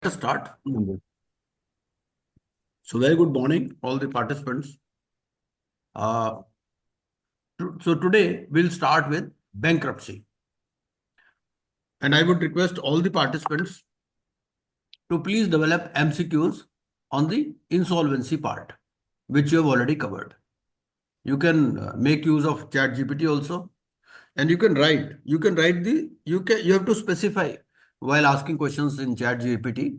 us start. So very good morning, all the participants. So today we'll start with bankruptcy. And I would request all the participants to please develop MCQs on the insolvency part, which you have already covered. You can make use of ChatGPT also, and you have to specify while asking questions in ChatGPT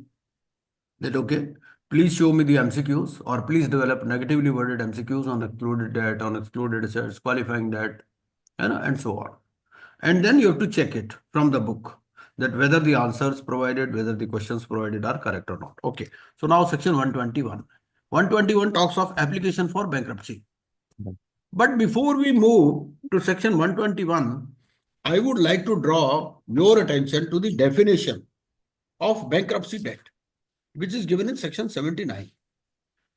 that okay, please show me the MCQs or please develop negatively worded MCQs on excluded debt, on excluded assets, qualifying debt, and so on. And then you have to check it from the book that whether the answers provided, whether the questions provided are correct or not. Okay. So now section 121. 121 talks of application for bankruptcy. But before we move to section 121, I would like to draw your attention to the definition of bankruptcy debt, which is given in section 79.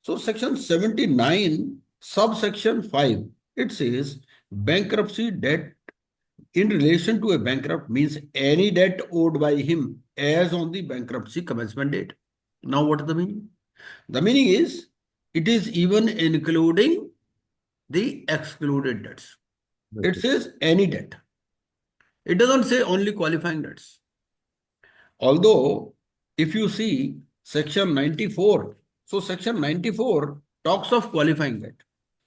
So section 79, subsection 5, it says bankruptcy debt in relation to a bankrupt means any debt owed by him as on the bankruptcy commencement date. Now, what is the meaning? The meaning is it is even including the excluded debts. It says any debt. It doesn't say only qualifying debts. Although, if you see section 94, so section 94 talks of qualifying debt.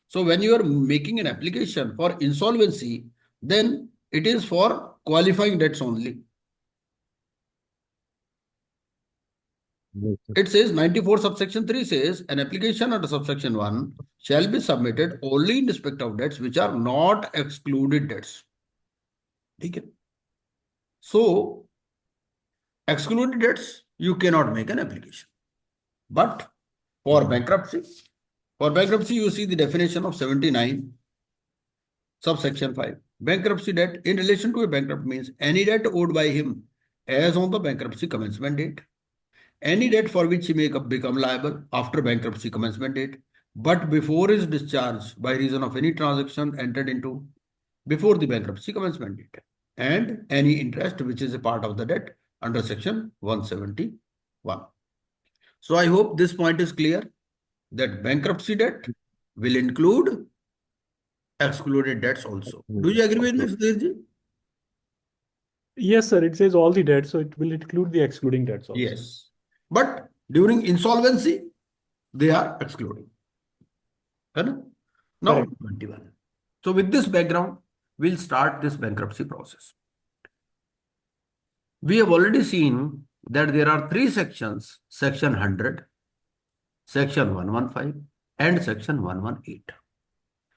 So when you are making an application for insolvency, then it is for qualifying debts only. It says 94 subsection 3 says an application under subsection 1 shall be submitted only in respect of debts which are not excluded debts. Okay. So excluded debts, you cannot make an application. But for bankruptcy, you see the definition of 79, subsection 5. Bankruptcy debt in relation to a bankrupt means any debt owed by him as on the bankruptcy commencement date. Any debt for which he may become liable after bankruptcy commencement date, but before his discharge by reason of any transaction entered into before the bankruptcy commencement date, and any interest which is a part of the debt under section 171. So I hope this point is clear that bankruptcy debt will include excluded debts also. Do you agree with me, Sudhirji? Yes, sir. It says all the debts, so it will include the excluding debts also. Yes. But during insolvency, they are excluding. Now, Correct. 21. So with this background, we'll start this bankruptcy process. We have already seen that there are three sections, section 100, section 115, and section 118.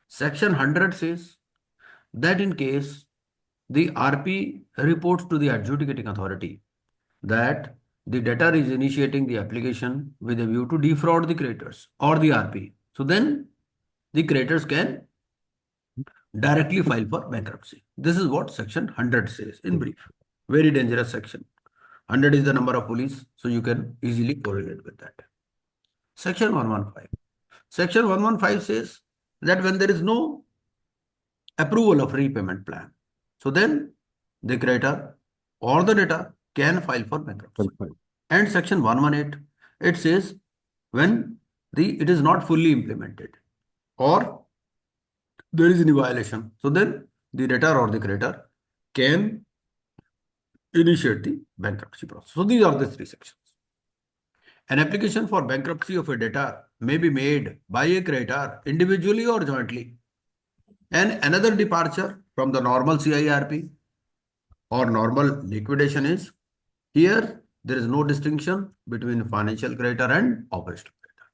Section 100 says that in case the RP reports to the adjudicating authority that the debtor is initiating the application with a view to defraud the creditors or the RP. So then the creditors can directly file for bankruptcy. This is what section 100 says in brief. Very dangerous section. 100 is the number of police, so you can easily correlate with that. Section 115. Section 115 says that when there is no approval of repayment plan, so then the creditor or the debtor can file for bankruptcy. And section 118, it says when it is not fully implemented or there is any violation, so then the debtor or the creditor can initiate the bankruptcy process. So these are the three sections. An application for bankruptcy of a debtor may be made by a creditor individually or jointly. And another departure from the normal CIRP or normal liquidation is here there is no distinction between financial creditor and operational creditor.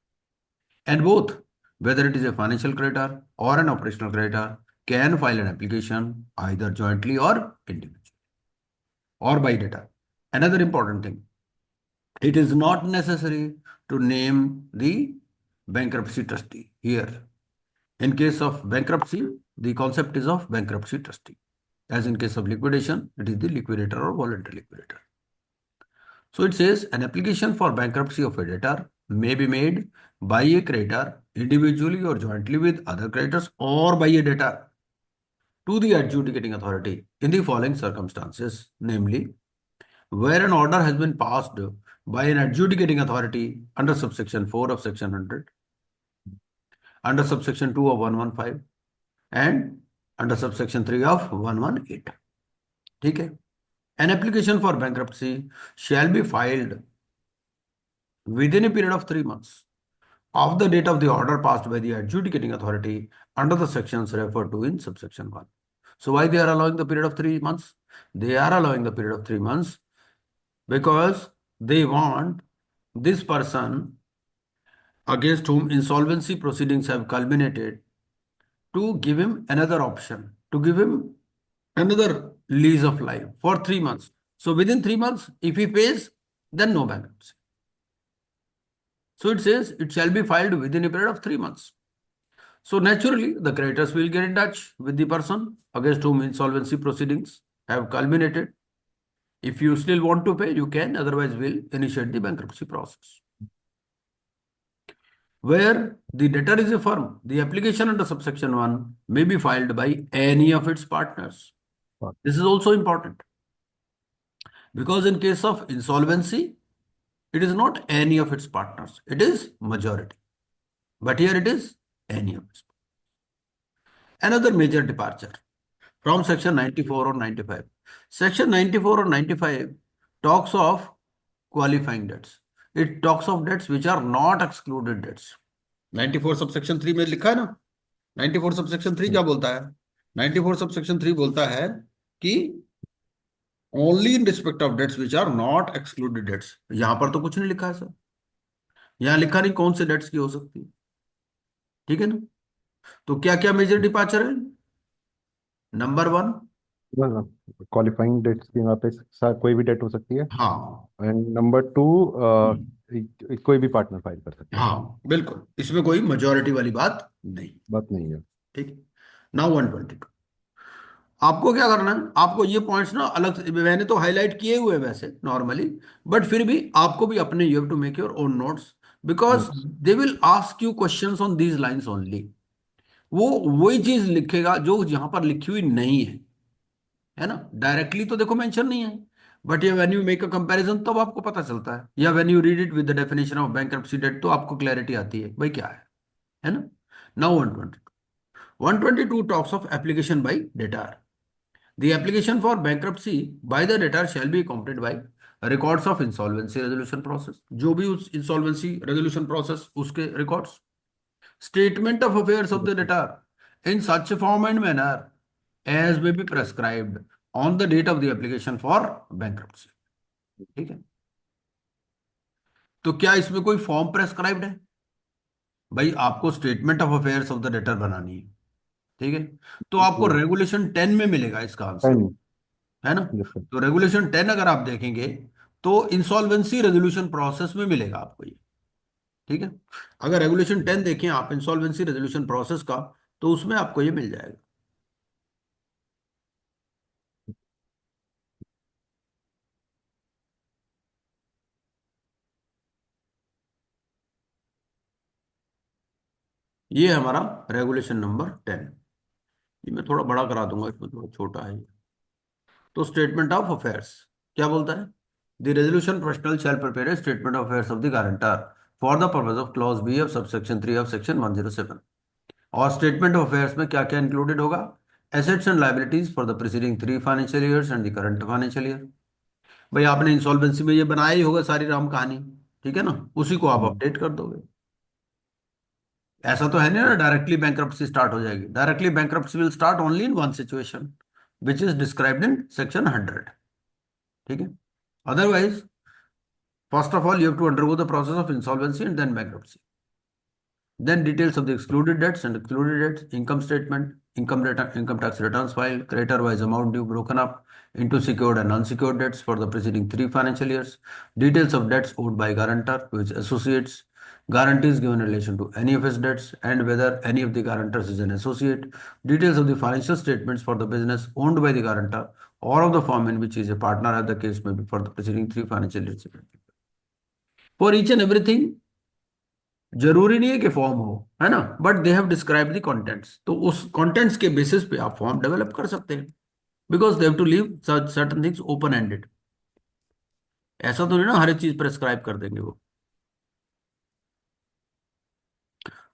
And both, whether it is a financial creditor or an operational creditor, can file an application either jointly or individually or by debtor. Another important thing, it is not necessary to name the bankruptcy trustee here. In case of bankruptcy, the concept is of bankruptcy trustee. As in case of liquidation, it is the liquidator or voluntary liquidator. So it says an application for bankruptcy of a debtor may be made by a creditor individually or jointly with other creditors or by a debtor to the adjudicating authority in the following circumstances, namely, where an order has been passed by an adjudicating authority under subsection 4 of section 100, under subsection 2 of 115 and under subsection 3 of 118. ठीक है. An application for bankruptcy shall be filed within a period of 3 months of the date of the order passed by the adjudicating authority under the sections referred to in subsection 1. So why they are allowing the period of 3 months? They are allowing the period of 3 months because they want this person against whom insolvency proceedings have culminated to give him another option, to give him another lease of life for 3 months. So within 3 months, if he pays, then no bankruptcy. So it says it shall be filed within a period of 3 months. So naturally, the creditors will get in touch with the person against whom insolvency proceedings have culminated. If you still want to pay, you can, otherwise we'll initiate the bankruptcy process. Where the debtor is a firm, the application under subsection 1 may be filed by any of its partners. This is also important because in case of insolvency, it is not any of its partners, it is majority. But here it is any of its. Another major departure from section 94 or 95. Section 94 or 95 talks of qualifying debts. It talks of debts which are not excluded debts. 94 subsection 3 में लिखा है ना. 94 subsection 3 क्या बोलता है? 94 subsection 3 बोलता है कि only in respect of debts which are not excluded debts. यहां पर तो कुछ नहीं लिखा है सर. यहां लिखा नहीं कौन से डेट्स की हो सकती है. ठीक है ना. तो क्या क्या मेजर डिपार्चर है? नंबर 1, क्वालिफाइंग डेट्स की यहाँ पे कोई भी डेट हो सकती है. हाँ. एंड नंबर 2, कोई भी पार्टनर फाइल कर सकता है. हाँ बिल्कुल, इसमें कोई मेजोरिटी वाली बात नहीं. बात नहीं है. ठीक है. नाउ 122. आपको क्या करना है, आपको ये पॉइंट्स ना अलग से, मैंने तो हाईलाइट किए हुए वैसे नॉर्मली, बट फिर भी आपको भी अपने you have to make your own notes because they will ask you questions on these lines only. वो वही चीज लिखेगा जो यहां पर लिखी हुई नहीं है ना. डायरेक्टली तो देखो मेंशन नहीं है, बट ये when you make a comparison तब आपको पता चलता है, या when you read it with the definition of bankruptcy debt तो आपको क्लैरिटी आती है भाई क्या है ना. Now 122 talks of application by debtor. The application for bankruptcy by the debtor shall be accompanied by records of insolvency resolution process. जो भी उस insolvency resolution process उसके records, statement of affairs of the debtor in such a form and manner as may be prescribed on the date of the application for bankruptcy. ठीक है. तो क्या इसमें कोई फॉर्म प्रेस्क्राइब्ड है? भाई आपको statement of affairs of the debtor बनानी है. ठीक है. तो आपको रेगुलेशन 10 में मिलेगा इसका आंसर, है ना. तो रेगुलेशन 10 अगर आप देखेंगे तो इंसॉल्वेंसी रेजोल्यूशन प्रोसेस में मिलेगा आपको ये. ठीक है. अगर रेगुलेशन 10 देखें आप इंसॉल्वेंसी रेजोल्यूशन प्रोसेस का, तो उसमें आपको ये मिल जाएगा. ये हमारा रेगुलेशन नंबर 10. ये मैं थोड़ा बड़ा करा दूंगा, इसमें थोड़ा छोटा है. तो स्टेटमेंट ऑफ अफेयर्स क्या बोलता है? The resolution professional shall prepare a statement of affairs of the guarantor for the purpose of clause B of subsection 3 of section 107. और स्टेटमेंट ऑफ अफेयर्स में क्या क्या इंक्लूडेड होगा? Assets and liabilities for the preceding 3 financial years and the current financial year. भाई आपने insolvency में ये बनाया ही होगा सारी राम कहानी. ठीक है ना. उसी को आप अपडेट कर दोगे. ऐसा तो है नहीं ना डायरेक्टली बैंक्रप्सी स्टार्ट हो जाएगी. Directly bankruptcy will start only in one situation which is described in section 100. ठीक है. Otherwise, first of all, you have to undergo the process of insolvency and then bankruptcy. Then details of the excluded debts and excluded debts, income statement, income tax returns filed, creditor-wise amount due broken up into secured and unsecured debts for the preceding 3 financial years, details of debts owed by guarantor to its associates, guarantees given in relation to any of his debts and whether any of the guarantors is an associate, details of the financial statements for the business owned by the guarantor or of the firm in which he is a partner as the case may be for the preceding 3 financial years. For each and everything, जरूरी नहीं है कि form हो, है ना, but they have describe the contents. तो उस contents के बेसिस पे आप फॉर्म डेवलप कर सकते हैं because they have to leave certain things open ended. ऐसा तो नहीं ना हर एक चीज प्रेस्क्राइब कर देंगे वो।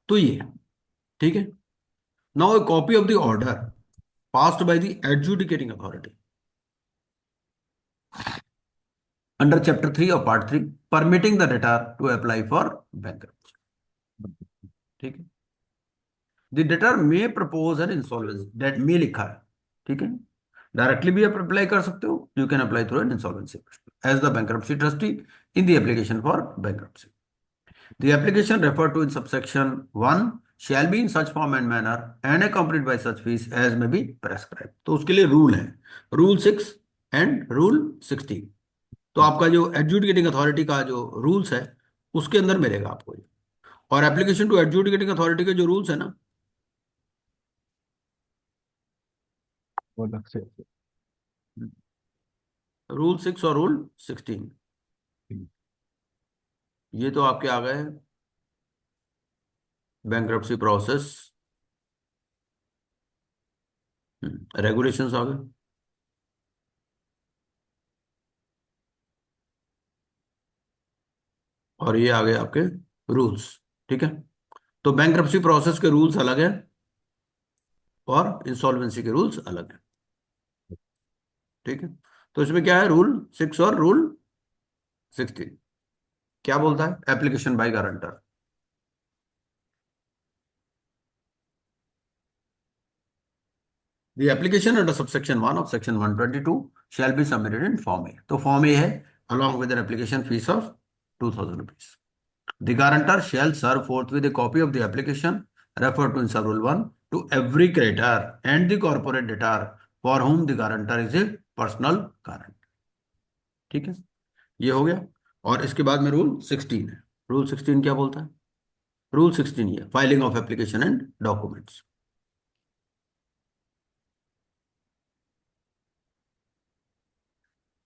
तो ये ठीक है। Now a copy of the order passed by the adjudicating authority under chapter 3 और part 3 permitting the debtor to apply for bankruptcy. ठीक है। The debtor may propose an insolvency, debt मे लिखा है, ठीक है। डायरेक्टली भी आप अप्लाई कर सकते हो, you can apply through an insolvency as the bankruptcy trustee in the application for bankruptcy. The application referred to in subsection 1 shall be in such form and manner and accompanied by such fees as may be prescribed। तो उसके लिए rule है, rule 6 and rule 16। तो आपका जो adjudicating authority का जो rules है उसके अंदर मिलेगा आपको ये। और एप्लीकेशन टू एडजुडिकेटिंग अथॉरिटी के जो रूल्स है ना, वो अलग से। रूल 6 और रूल 16, ये तो आपके आ गए बैंक्रप्सी प्रोसेस रेगुलेशंस आ गए। और ये आ गए आपके रूल्स, ठीक है। तो बैंक्रप्सी प्रोसेस के रूल्स अलग है और इंसॉल्वेंसी के रूल्स अलग हैं, ठीक है। तो इसमें क्या है, रूल 6 और रूल 16 क्या बोलता है, application by guarantor. The application under subsection 1 of section 122 shall be submitted in Form A। तो Form A है along with an application fees of 2000 rupees। The guarantor shall serve forth with a copy of the application referred to in sub rule 1 to every creditor and the corporate debtor for whom the guarantor is a personal guarantor। ठीक है, ये हो गया। और इसके बाद में rule 16 है। रूल 16 क्या बोलता है, रूल 16 ये filing of application and documents.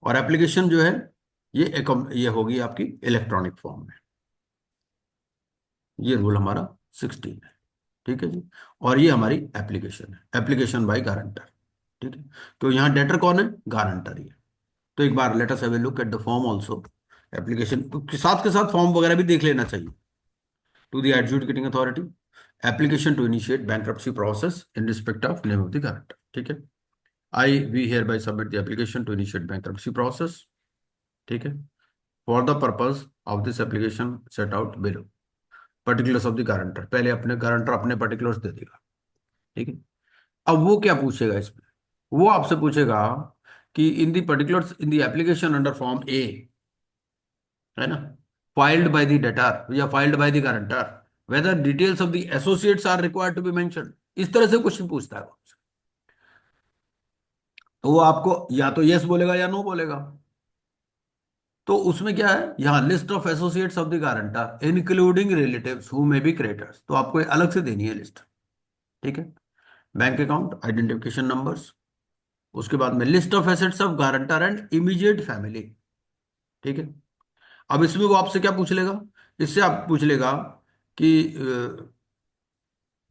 और एप्लीकेशन जो है ये होगी आपकी इलेक्ट्रॉनिक फॉर्म में। ये रूल हमारा 16 है, ठीक है जी। और ये हमारी एप्लीकेशन है, एप्लीकेशन बाय गारंटर, ठीक है। तो यहाँ डेटर कौन है, गारंटर ही है। तो एक बार let us have a look at the form also. Application के साथ फॉर्म वगैरह भी देख लेना चाहिए। To the adjudicating authority application to initiate bankruptcy process in respect of name of the guarantor, ठीक है। I we hereby submit the application to initiate bankruptcy process, ठीक है, for the purpose of this application set out below. Particulars of the guarantor, पहले अपने guarantor अपने particulars दे देगा, ठीक है। अब वो क्या पूछेगा इसमें, वो आपसे पूछेगा कि in the particulars in the application under form A, है ना, फाइल्ड बाय द डेटर या filed by the guarantor whether details of the associates are required to be mentioned. इस तरह से क्वेश्चन पूछता है वो आपसे। तो वो आपको या तो यस बोलेगा या नो बोलेगा। तो उसमें क्या है, यहाँ list of associates of the guarantor including relatives who may be creditors, तो आपको ये अलग से देनी है लिस्ट, ठीक है। बैंक अकाउंट आइडेंटिफिकेशन नंबर्स, उसके बाद में list of assets of guarantor and immediate family, ठीक है। अब इसमें वो आपसे क्या पूछ लेगा, इससे आप पूछ लेगा कि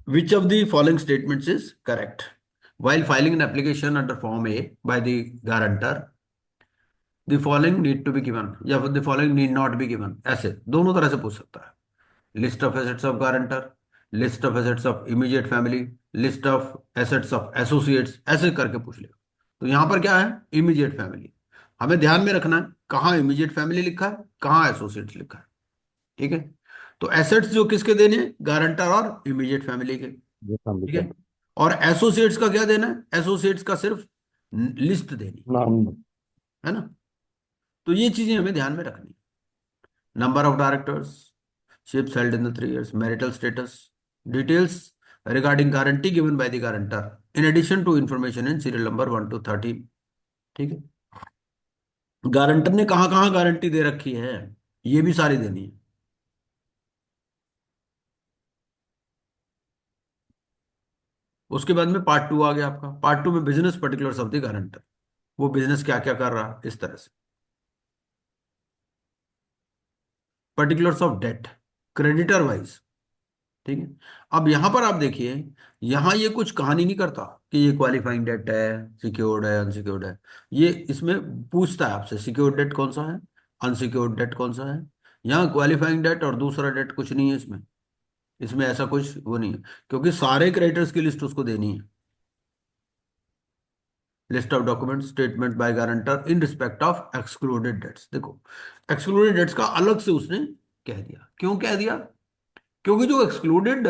विच of the following statements is correct while filing an application under form A by the guarantor, the following need to be given या फिर the following need not be given, ऐसे दोनों तरह से पूछ सकता है। List of assets of guarantor, list of assets of immediate family, list of assets of associates, ऐसे करके पूछ लेगा। तो यहां पर क्या है, इमीडिएट फैमिली। हमें ध्यान में रखना है कहाँ इमीडिएट फैमिली लिखा है, कहाँ एसोसिएट्स लिखा है, ठीक है। तो एसेट्स जो किसके देने हैं, गारंटर और इमीडिएट फैमिली के, ये फैमिली ठीक का है। और एसोसिएट्स का क्या देना है, एसोसिएट्स का सिर्फ लिस्ट देनी नाम। है ना। तो ये चीजें हमें ध्यान में रखनी। Number of directors, ships held in the 3 years, marital status, details regarding guarantee given by the guarantor, in addition to information in serial number 1 to 13, ठीक है। गारंटर ने कहाँ कहाँ गारंटी दे रखी है ये भी सारी देनी है। उसके बाद में पार्ट 2 आ गया आपका। पार्ट 2 में business particulars of the guarantor, वो बिजनेस क्या क्या कर रहा है, इस तरह से। Particulars of debt, creditor wise, ठीक है। अब यहां पर आप देखिए, यहां ये कुछ कहानी नहीं करता कि ये क्वालिफाइंग डेट है, सिक्योर्ड है, अनसिक्योर्ड है। ये इसमें पूछता है आपसे सिक्योर्ड डेट कौन सा है, अनसिक्योर्ड डेट कौन सा है, यहाँ क्वालिफाइंग डेट और दूसरा डेट कुछ नहीं है इसमें। इसमें ऐसा कुछ वो नहीं है, क्योंकि सारे क्रेडिटर्स की लिस्ट उसको देनी है। List of document statement by guarantor in respect of excluded debts. देखो, एक्सक्लूडेड डेट्स का अलग से उसने कह दिया। क्यों कह दिया? क्योंकि जो एक्सक्लूडेड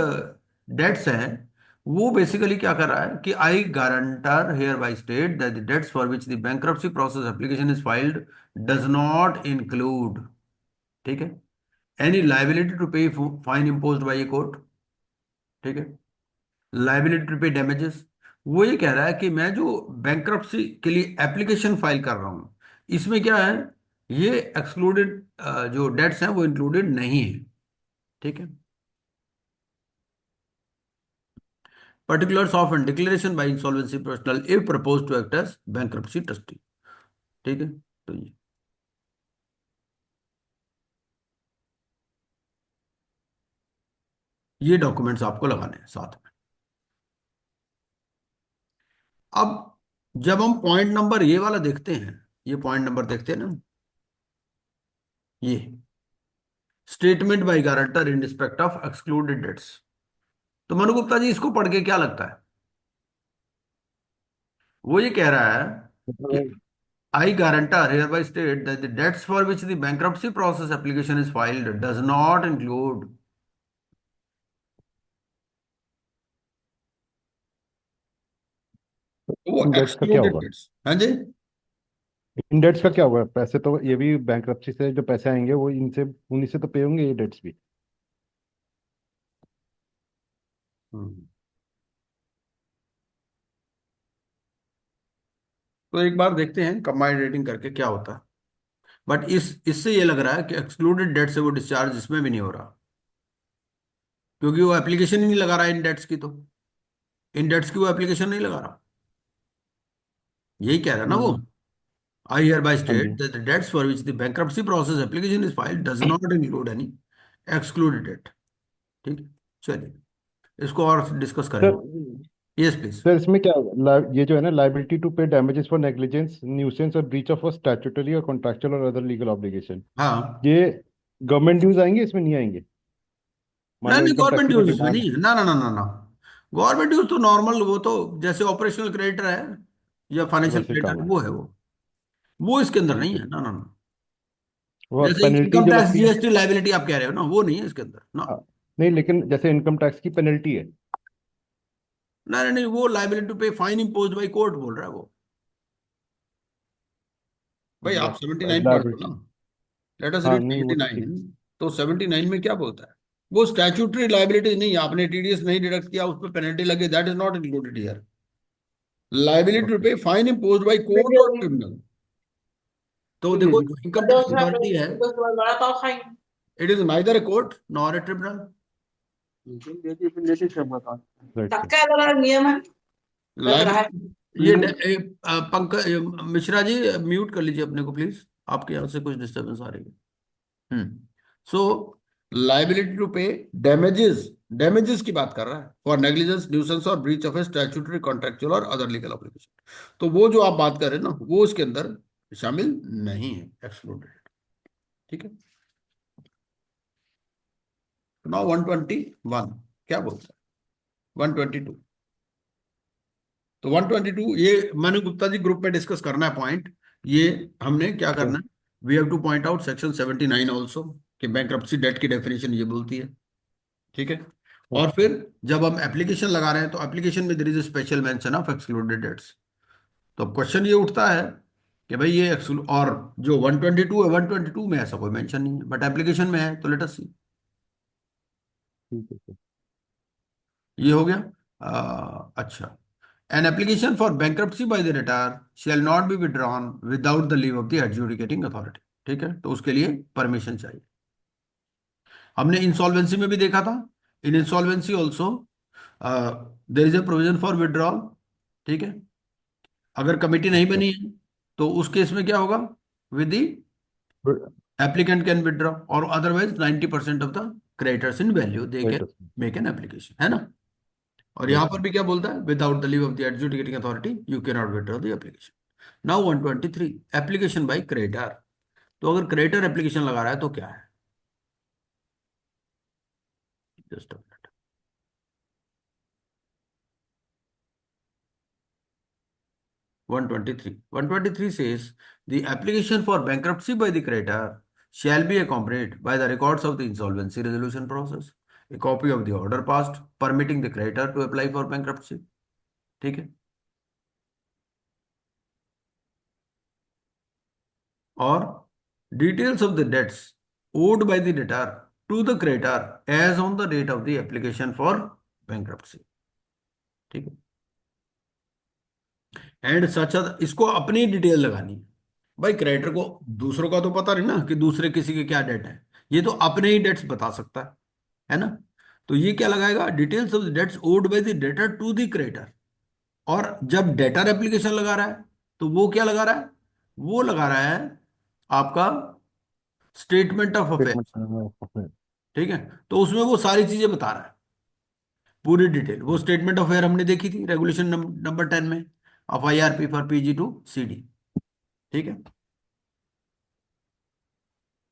डेट्स हैं वो बेसिकली क्या कर रहा है कि I guarantor hereby state that the debts for which the bankruptcy process application is filed does not include, ठीक है, any liability to pay fine imposed by a court, ठीक है, लाइबिलिटी टू पे डैमेजेस। वो ये कह रहा है कि मैं जो बैंक्रप्सी के लिए एप्लीकेशन फाइल कर रहा हूं इसमें क्या है, ये एक्सक्लूडेड जो डेट्स हैं वो इंक्लूडेड नहीं है, ठीक है। particulars of and declaration by insolvency professional if proposed to act as bankruptcy trustee, ठीक है। तो ये डॉक्यूमेंट्स आपको लगाने हैं साथ में। अब जब हम पॉइंट नंबर ये वाला देखते हैं, ये पॉइंट नंबर देखते हैं ना, ये statement by guarantor in respect of excluded debts, तो मनु गुप्ता जी इसको पढ़ के क्या लगता है? वो ये कह रहा है कि मतलब I guarantor hereby state that the debts for which the bankruptcy process application is filed does not include, वो इन डेट्स का क्या एक्सक्लूडेड होगा? डेट्स। हाँ जी। इन डेट्स का क्या होगा? पैसे तो ये भी बैंक्रप्सी से जो पैसे आएंगे वो इनसे उन्हीं से तो पे होंगे ये डेट्स भी। हम्म। तो एक बार देखते हैं कंबाइंड रेटिंग करके क्या होता है। बट इससे ये लग रहा है कि एक्सक्लूडेड डेट से वो डिस्चार्ज इसमें भी नहीं हो रहा, क्योंकि वो एप्लीकेशन ही नहीं लगा रहा इन डेट्स की, तो इन डेट्स की वो एप्लीकेशन नहीं लगा रहा। यही कह रहा है ना वो, हम्म, आई हियर बाय हाँ स्टेट जी। That the debts for which the bankruptcy process application is filed does not include any excluded debt, ठीक है। चलिए इसको और डिस्कस सर करेंगे। Yes please. सर इसमें क्या ये जो है ना, liability to pay damages for negligence, nuisance और ब्रीच ऑफ स्टैट्यूटरी और कॉन्ट्रैक्चुअल और अदर लीगल ऑब्लिगेशन, हाँ, ये गवर्नमेंट ड्यूज आएंगे इसमें? नहीं आएंगे? मान नहीं लो नहीं, इनकम टैक्स गवर्नमेंट की कोई ड्यूज इसमें डिमांड। नहीं है, ना ना ना ना ना। गवर्नमेंट ड्यूज तो नॉर्मल, वो तो जैसे ऑपरेशनल क्रेडिटर है या फाइनेंशियल वैसे ही क्रेडिटर काम है, है। वो है वो इसके अंदर नहीं ठीक है। है, ना ना ना। वो जैसे पेनल्टी इनकम जो टैक्स लगती है। जीएसटी लाइबिलिटी आप कह रहे हो ना, वो नहीं है इसके अंदर ना। हाँ, नहीं लेकिन जैसे इनकम टैक्स की पेनल्टी है। नहीं नहीं नहीं, वो liability to pay fine impose by court बोल रहा है वो। भाई आप मतलब 79 पढ़ लो लाइबिलिटी। ना, लेट अस हाँ रीड नहीं वो तो 79। ठीक। तो 79 में क्या बोलता है? वो स्टैट्यूटरी लाइबिलिटी नहीं, आपने टीडीएस नहीं डिडक्ट किया, उस पर पेनल्टी लगे, that is not included here. Liability to okay. Pay fine impose by court और ट्रिब्यूनल। तो देखो जो इनकम टैक्स अथॉरिटी है, it is neither a court nor a tribunal. Right sir. ये पंकज मिश्रा जी, म्यूट कर लीजिए अपने को प्लीज, आपके यहाँ से कुछ डिस्टरबेंस आ रही है। सो liability to pay damages, damages की बात कर रहा है फॉर नेग्लिजेंस, न्यूसेंस और breach of A statutory contractual और अदर लीगल ऑब्लिगेशन। तो वो जो आप बात कर रहे हैं ना, वो इसके अंदर शामिल नहीं है, एक्सक्लूडेड, ठीक है। नाउ 121 क्या बोलता है? 122, तो 122 ये मनु गुप्ता जी ग्रुप में डिस्कस करना है पॉइंट। ये हमने क्या ठीक है। करना है, we have to point out section 79 also, कि बैंक्रप्सी डेट की डेफिनेशन ये बोलती है, ठीक है। और ओके। फिर जब हम एप्लीकेशन लगा रहे हैं तो एप्लीकेशन में there is special mention of excluded debts. तो अब क्वेश्चन ये उठता है कि भाई ये एक्सक्लूड, और जो 122 है 122 में ऐसा कोई मेंशन नहीं है, बट एप्लीकेशन में है, तो लेट अस सी। ठीक है सर। ये हो गया। अच्छा, an application for bankruptcy by the debtor shall not be withdrawn without the leave of the adjudicating authority, ठीक है। तो उसके लिए परमिशन चाहिए। हमने इंसॉल्वेंसी में भी देखा था, in insolvency also there is a provision for withdrawal, ठीक है। अगर कमेटी नहीं अच्छा। बनी है तो उस केस में क्या होगा, with the applicant can withdraw, और otherwise 90% of the creditors in value they right can make an application, है ना। और राइट यहां पर सर। भी क्या बोलता है, without the leave of the adjudicating authority you can not withdraw the application. Now 123 application by creditor. तो अगर क्रेडिटर एप्लीकेशन लगा रहा है तो क्या है? Just 123. 123 says the application for bankruptcy by the creditor shall be accompanied by the records of the insolvency resolution process, a copy of the order passed permitting the creditor to apply for bankruptcy. ठीक है, और details of the debts owed by the debtor to the creditor as on the date of the application for bankruptcy. ठीक है, and such, इसको अपनी detail लगानी है भाई। क्रेडिटर को दूसरों का तो पता नहीं ना कि दूसरे किसी के क्या डेट है, ये तो अपने ही डेट्स बता सकता है ना। तो ये क्या लगाएगा? Details of the debts owed by the debtor to the creditor. और जब डेटर एप्लीकेशन लगा रहा है तो वो क्या लगा रहा है? वो लगा रहा है आपका स्टेटमेंट ऑफ Statement, अफेयर्स। ठीक है, तो उसमें वो सारी चीजें बता रहा है, पूरी डिटेल। वो स्टेटमेंट ऑफ अफेयर हमने देखी थी रेगुलेशन नंबर 10 में, of IRP for PG to CD। ठीक है,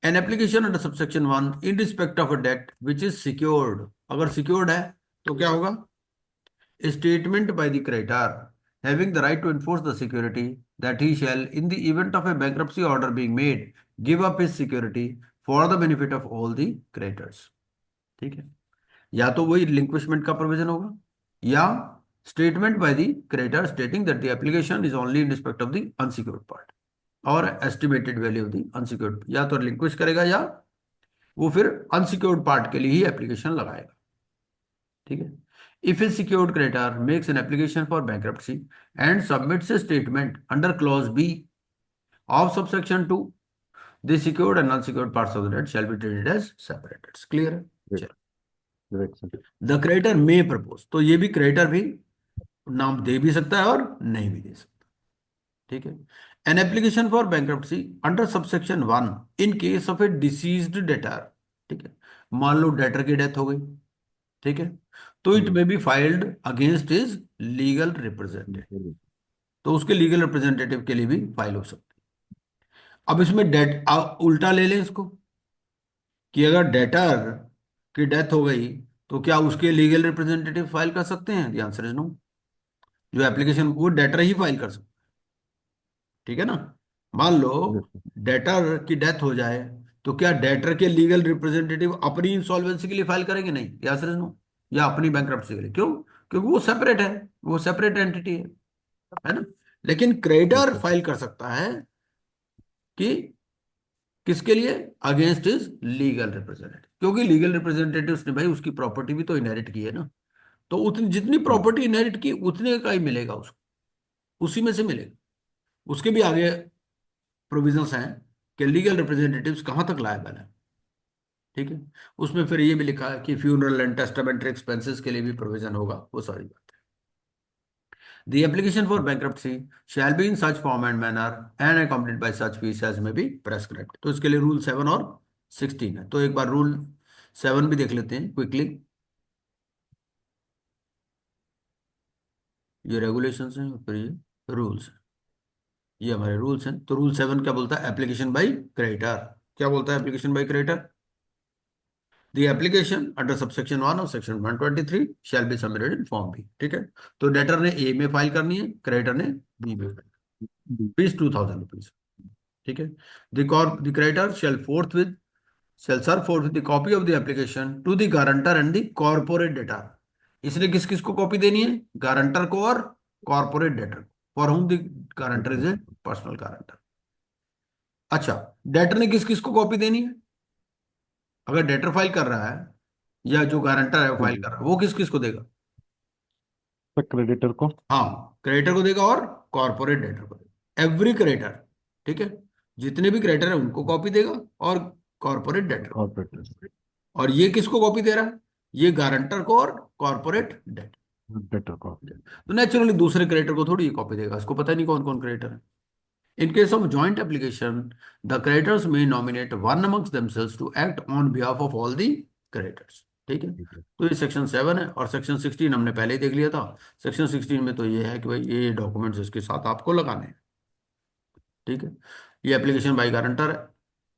an application under subsection 1 in respect of a debt which is secured, अगर secured है तो क्या होगा? A statement by the creditor having the right to enforce the security that he shall in the event of a bankruptcy order being made give up his security for the benefit of all the creditors। ठीक है, या तो वही रिलिंक्विशमेंट का provision होगा, या statement by the creditor stating that the application is only in respect of the unsecured part और estimated value of the unsecured. या तो रिलिंक्विश करेगा या वो फिर अनसिक्योर्ड पार्ट के लिए ही एप्लीकेशन लगाएगा। ठीक है, if a secured creditor makes an application for bankruptcy and submits a statement under clause B of subsection 2, the secured and unsecured parts of the debt shall be treated as separate. Clear है? चलो, correct, sir. The creditor may propose, तो ये भी creditor भी नाम दे भी सकता है और नहीं भी दे सकता। ठीक है, N application for bankruptcy under subsection 1 in case of A deceased debtor. ठीक है, मान लो डेटर की डेथ हो गई, ठीक है, तो it may be filed against his legal representative, तो उसके लीगल रिप्रेजेंटेटिव के लिए भी फाइल हो सकती है। अब इसमें डेट उल्टा ले लें इसको, कि अगर डेटर की डेथ हो गई तो क्या उसके लीगल रिप्रेजेंटेटिव फाइल कर सकते हैं? The answer is no. जो एप्लीकेशन वो डेटर ही फाइल कर सकते हैं। ठीक है ना, मान लो Yes, sir. डेटर की डेथ हो जाए तो क्या डेटर के लीगल रिप्रेजेंटेटिव अपनी इंसॉल्वेंसी के लिए फाइल करेंगे? नहीं, द आंसर इज नो। या अपनी बैंक्रप्सी के लिए, क्यों? क्योंकि वो सेपरेट है, वो सेपरेट एंटिटी है ना। लेकिन Yes, क्रेडिटर sir. फाइल कर सकता है कि किसके लिए? अगेंस्ट इज लीगल रिप्रेजेंटेटिव, क्योंकि लीगल रिप्रेजेंटेटिव ने भाई उसकी प्रॉपर्टी भी तो इनहेरिट की है ना। तो उतनी जितनी प्रॉपर्टी इनहेरिट की उतने का ही मिलेगा उसको, उसी में से मिलेगा। उसके भी आगे प्रोविजंस हैं कि लीगल रिप्रेजेंटेटिव्स कहां तक लायबल है। ठीक है, उसमें फिर ये भी लिखा है कि फ्यूनरल एंड टेस्टामेंटरी एक्सपेंसेस के लिए भी प्रोविजन होगा, वो सारी बात है। The application for bankruptcy shall be in such form and manner and accompanied by such fees as may be prescribed। तो इसके लिए रूल 7 और 16 है। तो एक बार रूल 7 भी देख लेते हैं क्विकली। ये रेगुलेशंस हैं और फिर ये रूल्स हैं, ये हमारे रूल्स हैं। तो रूल 7 क्या बोलता है? Application by creditor. क्या बोलता है application by creditor? The application under subsection 1 of section 123 shall be submitted in form B। ठीक है, तो डेटर ने ए में फाइल करनी है, क्रेडिटर ने बी में फाइल, फीस 2000 रुपीज। ठीक है, the creditor shall serve forth with the copy of the application to the guarantor and the corporate debtor। इसने किस किस को कॉपी देनी है? गारंटर को और कॉर्पोरेट डेटर को, for whom the guarantor is a personal guarantor. अच्छा, डेटर ने किस किस को कॉपी देनी है? अगर डेटर फाइल कर रहा है या जो गारंटर है वो फाइल कर रहा है, वो किस किस को देगा? तो क्रेडिटर को, हाँ, क्रेडिटर को देगा और कॉर्पोरेट डेटर को देगा। एवरी क्रेडिटर, ठीक है, जितने भी क्रेडिटर है उनको कॉपी देगा और कॉर्पोरेट डेटर को। कॉर्पोरेट और ये किसको कॉपी दे रहा है? ये गारंटर को और कॉर्पोरेट डेटर। डेटर को। तो नेचुरली दूसरे क्रेडिटर को थोड़ी कॉपी देगा, इसको पता नहीं कौन कौन क्रेडिटर है। In case of joint application, the creditors may nominate one amongst themselves to act on behalf of all the creditors। ठीक है, तो ये सेक्शन 7 है। और सेक्शन 16 हमने पहले ही देख लिया था। सेक्शन 16 में तो ये है कि भाई ये डॉक्यूमेंट्स इसके साथ आपको लगाने हैं। ठीक है, ये एप्लीकेशन बाय गारंटर है।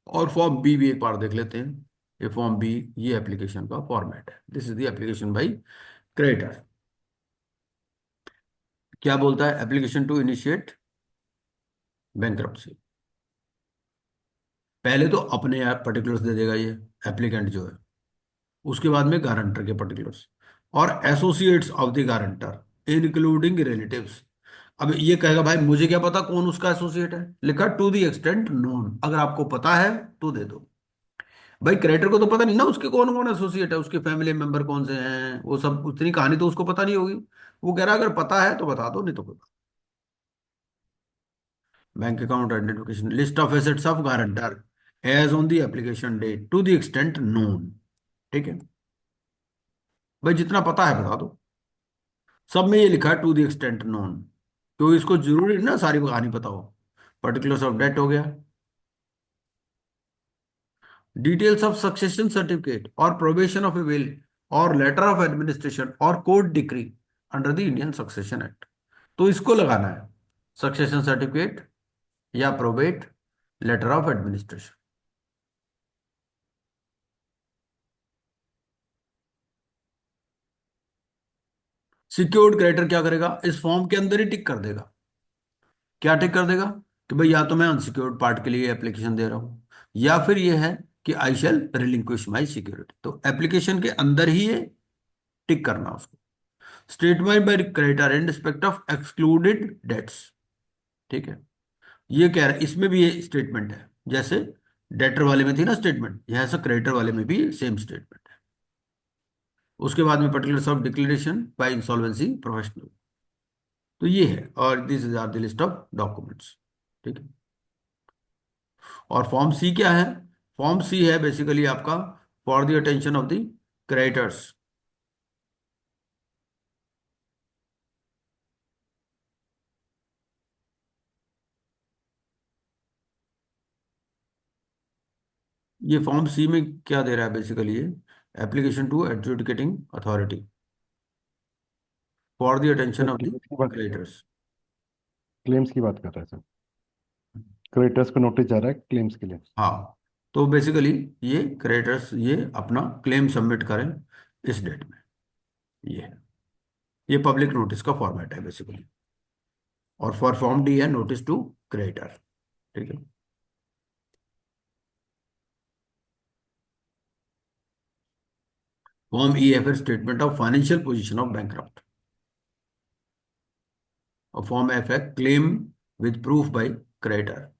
और फॉर्म बी भी एक बार देख लेते हैं। ये फॉर्म बी, ये एप्लीकेशन का फॉर्मेट है। This is the application by creditor. क्या बोलता है? Application to initiate bankruptcy. पहले तो अपने पर्टिकुलर्स दे देगा ये एप्लीकेंट जो है, उसके बाद में गारंटर के पर्टिकुलर्स और associates of the guarantor including relatives. अब ये कहेगा भाई मुझे क्या पता कौन उसका एसोसिएट है, लिखा टू द एक्सटेंट नोन। अगर आपको पता है तो दे दो। भाई क्रेडिटर को तो पता नहीं ना उसके कौन कौन एसोसिएट है, उसके फैमिली मेंबर कौन से हैं, वो सब उतनी कहानी तो उसको पता नहीं होगी। वो कह रहा है अगर पता है तो बता दो, नहीं तो कोई बात। Bank account identification, list of assets of guarantor as on the application date to the extent known. ठीक है भाई, जितना पता है बता दो। सब में ये लिखा है टू द एक्सटेंट नोन, क्योंकि इसको जरूरी नहीं ना सारी कहानी पता हो। पर्टिकुलर्स ऑफ डेट हो गया, डिटेल्स ऑफ सक्सेशन सर्टिफिकेट और प्रोबेशन ऑफ ए विल और लेटर ऑफ एडमिनिस्ट्रेशन और court decree under the Indian succession act. तो इसको लगाना है, सक्सेशन सर्टिफिकेट या probate, letter of administration. Secured creditor क्या करेगा? इस फॉर्म के अंदर ही टिक कर देगा। क्या टिक कर देगा? कि भाई या तो मैं अनसिक्योर्ड पार्ट के लिए एप्लीकेशन दे रहा हूं, या फिर ये है कि I shall relinquish my security. तो एप्लीकेशन के अंदर ही ये टिक करना उसको। Statement by creditor in respect of excluded debts. ठीक है, ये कह रहा है इसमें भी ये स्टेटमेंट है, जैसे डेटर वाले में थी ना स्टेटमेंट, यह ऐसा क्रेडिटर वाले में भी सेम स्टेटमेंट है। उसके बाद में particulars of declaration by insolvency professional. तो ये है, और this is are the list of documents. ठीक है, और फॉर्म सी क्या है? फॉर्म सी है बेसिकली आपका for the attention of the creditors. ये फॉर्म सी में क्या दे रहा है बेसिकली? ये application to adjudicating authority for the sir attention of the claims की बात, क्रेडिटर्स। क्लेम्स की बात कर रहे हैं सर। क्रेडिटर्स को नोटिस जा रहा है क्लेम्स के लिए। हाँ, तो बेसिकली ये क्रेडिटर्स ये अपना क्लेम सबमिट करें इस डेट में। ये है, ये पब्लिक नोटिस का फॉर्मेट है बेसिकली। और फॉर फॉर्म डी है नोटिस टू क्रेडिटर। ठीक है, फॉर्म ई है फिर statement of financial position of bankrupt. और फॉर्म एफ है claim with proof by creditor.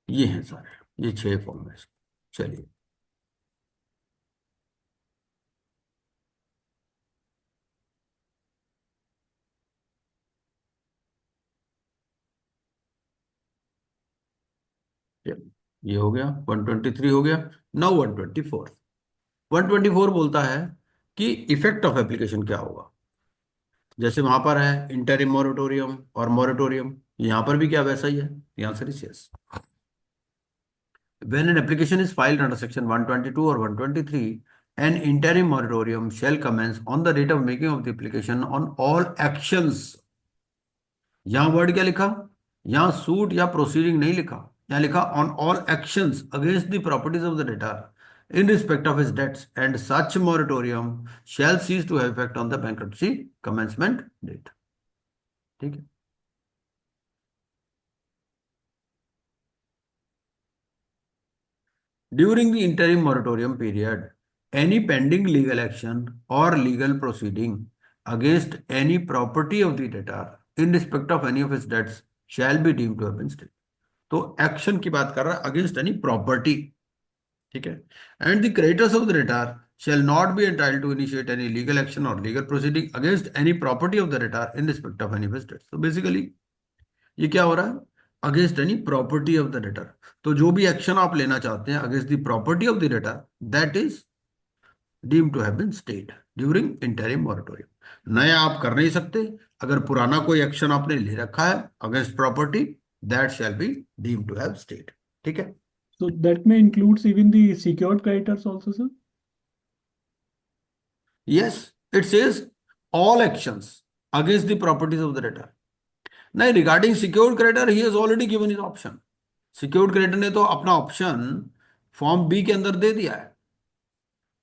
ये हैं सारे, ये 6 फॉर्म है इसके। चलिए, ये हो गया 123 हो गया। नाउ 124। 124 बोलता है कि इफेक्ट ऑफ एप्लीकेशन क्या होगा। जैसे वहां पर है इंटरिम मॉरेटोरियम और मॉरेटोरियम, यहां पर भी क्या वैसा ही है? यहां से yes. When an application is filed under section 122 or 123, an interim moratorium shall commence on the date of making of the application on all actions। यहां वर्ड क्या लिखा? यहां सूट या प्रोसीडिंग नहीं लिखा, यहां लिखा on all actions against the properties of the debtor in respect of his debts and such moratorium shall cease to have effect on the bankruptcy commencement date. ठीक है, during the interim moratorium period, any pending legal action or legal proceeding against any property of the debtor in respect of any of his debts shall be deemed to have been stayed। तो action की बात कर रहा है against any property. ठीक है, and the creditors of the debtor shall not be entitled to initiate any legal action or legal proceeding against any property of the debtor in respect of any of his debts। तो basically ये क्या हो रहा है? Against any property of the debtor. तो जो भी action आप लेना चाहते हैं against the property of the debtor, that is deemed to have been stayed during interim moratorium. नया आप कर नहीं सकते। अगर पुराना कोई एक्शन आपने ले रखा है against property, that shall be deemed to have stayed. ठीक है, So that may includes even the secured creditors also, sir. Yes, it says all actions against the properties of the debtor. नहीं, regarding secured creditor he has already given his option. Secured creditor ने तो अपना option form B के अंदर दे दिया है।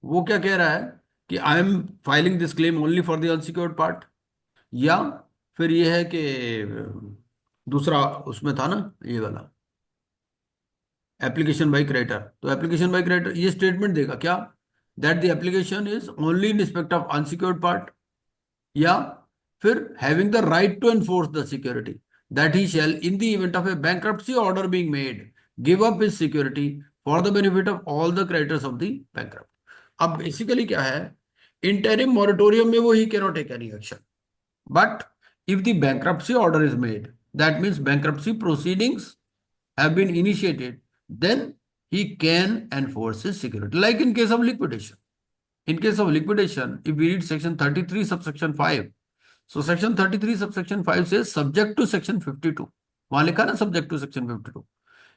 वो क्या कह रहा है कि I am filing this claim only for the unsecured part, या फिर ये है कि दूसरा उसमें था ना ये वाला एप्लीकेशन बाय क्रेडिटर, तो एप्लीकेशन बाय क्रेडिटर ये स्टेटमेंट देगा क्या, that the application is only in respect of unsecured part, या फिर having the right to enforce the security that he shall in the event of a bankruptcy order being made give up his security for the benefit of all the creditors of the bankrupt. अब basically क्या है, interim moratorium में वो ही cannot take any action, but if the bankruptcy order is made, that means bankruptcy proceedings have been initiated, then he can enforce his security, like in case of liquidation. In case of liquidation, if we read section 33 subsection 5, so section 33 subsection 5 says subject to section 52, वहां लिखा ना subject to section 52,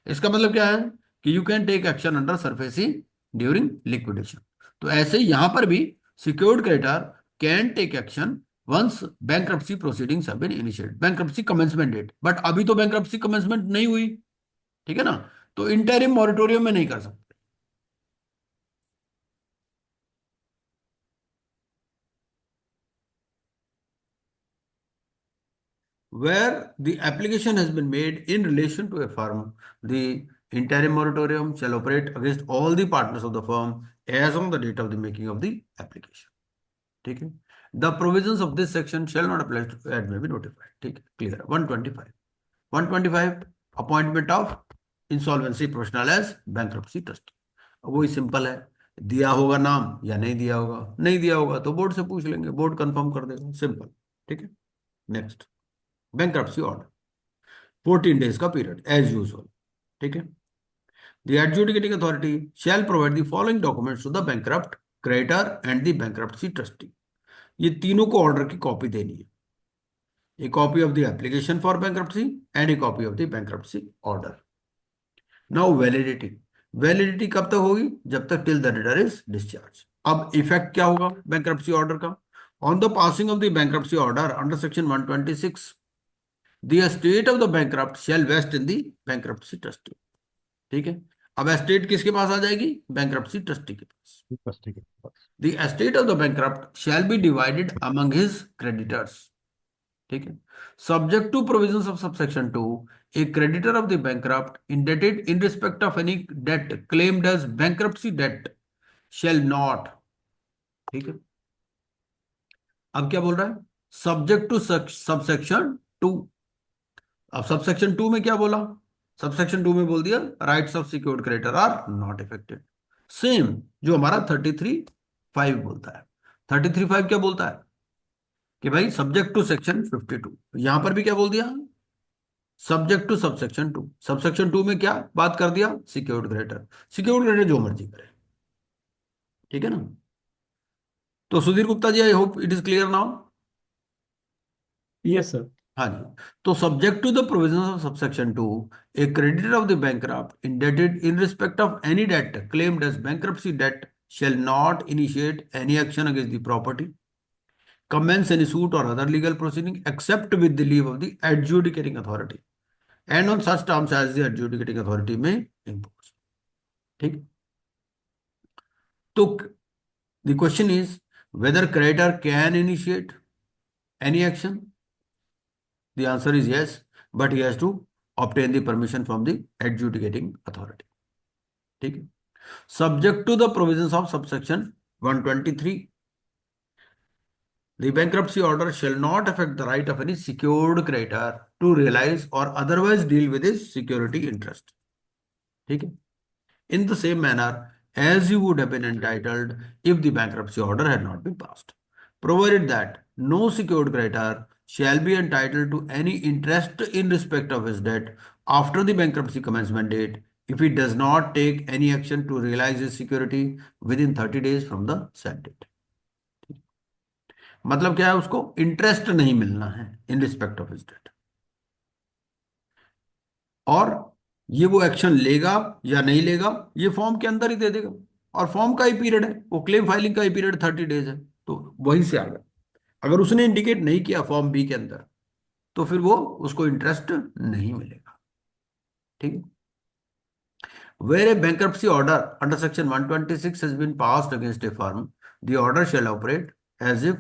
इसका मतलब क्या है कि you can take action under SARFAESI during liquidation. तो ऐसे यहां पर भी secured creditor can take action once bankruptcy proceedings have been initiated, bankruptcy commencement date, but अभी तो बैंक्रप्सी कमेंसमेंट नहीं हुई, ठीक है ना, तो इंटरिम मॉरेटोरियम में नहीं कर सकते। Where the application has been made in relation to a firm, the interim moratorium shall operate against all the partners of the firm as on the date of the making of the application. ठीक है, the provisions of this section shall not apply to and may be notified. ठीक है, clear। 125 appointment of insolvency professional as bankruptcy trustee। वही simple है, दिया होगा नाम या नहीं दिया होगा, नहीं दिया होगा तो बोर्ड से पूछ लेंगे, बोर्ड कंफर्म कर देगा, सिंपल। ठीक है, नेक्स्ट बैंक्रप्सी ऑर्डर 14 डेज का पीरियड एज यूजुअल। ठीक है, the adjudicating authority shall provide the following documents to the bankrupt creditor and the bankruptcy trustee. ये तीनों को ऑर्डर की कॉपी देनी है, a copy of the application for bankruptcy and a copy of the bankruptcy order. Now validity, validity कब तक होगी, जब तक till the debtor is discharge. अब इफेक्ट क्या होगा बैंक्रप्सी ऑर्डर का, on the passing of the bankruptcy order under section 126 the estate of the bankrupt shall vest in the bankruptcy trustee। ठीक है, अब एस्टेट किसके पास आ जाएगी, बैंक्रप्सी ट्रस्टी के पास। ट्रस्टी के पास। The estate of the bankrupt shall be divided among his creditors। ठीक है, subject to provisions of subsection 2, a creditor of the bankrupt indebted in respect of any debt claimed as bankruptcy debt shall not। ठीक है, अब क्या बोल रहा है, subject two subsection 2। अब सबसेक्शन 2 में क्या बोला, सबसेक्शन 2 में बोल दिया rights of secured creditor are not affected, same जो हमारा 33(5) बोलता है। 33(5) क्या बोलता है कि भाई सब्जेक्ट टू सेक्शन 52, यहां पर भी क्या बोल दिया, सब्जेक्ट टू सबसेक्शन 2। सबसेक्शन 2 में क्या बात कर दिया, सिक्योर्ड क्रेडिटर, सिक्योर्ड क्रेडिटर जो मर्जी करे। ठीक है ना, तो Sudhir Gupta ji, I hope it is clear now. Yes, sir. हाँ जी, तो subject to the provision of subsection 2, a creditor of the bankrupt indebted in respect of any debt claimed as bankruptcy debt shall not initiate any action against the property, commence any suit or other legal proceeding except with the leave of the adjudicating authority and on such terms as the adjudicating authority may impose। ठीक, तो the question is whether creditor can initiate any action। The answer is yes, but he has to obtain the permission from the adjudicating authority। ठीक है, subject to the provisions of subsection 123, the bankruptcy order shall not affect the right of any secured creditor to realize or otherwise deal with his security interest। ठीक है, in the same manner as he would have been entitled if the bankruptcy order had not been passed, provided that no secured creditor shall be entitled to any interest in respect of his debt after the bankruptcy commencement date if he does not take any action to realize his security within 30 days from the said date। मतलब क्या है, उसको interest नहीं मिलना है in respect of his debt, और ये वो एक्शन लेगा या नहीं लेगा ये फॉर्म के अंदर ही दे देगा, और फॉर्म का ही पीरियड है, वो क्लेम फाइलिंग का ही पीरियड 30 डेज है, तो वहीं से आ गया। अगर उसने इंडिकेट नहीं किया फॉर्म बी के अंदर तो फिर वो उसको इंटरेस्ट नहीं मिलेगा। ठीक है, Where a bankruptcy order under section 126 has been passed against a firm, the order shall operate as if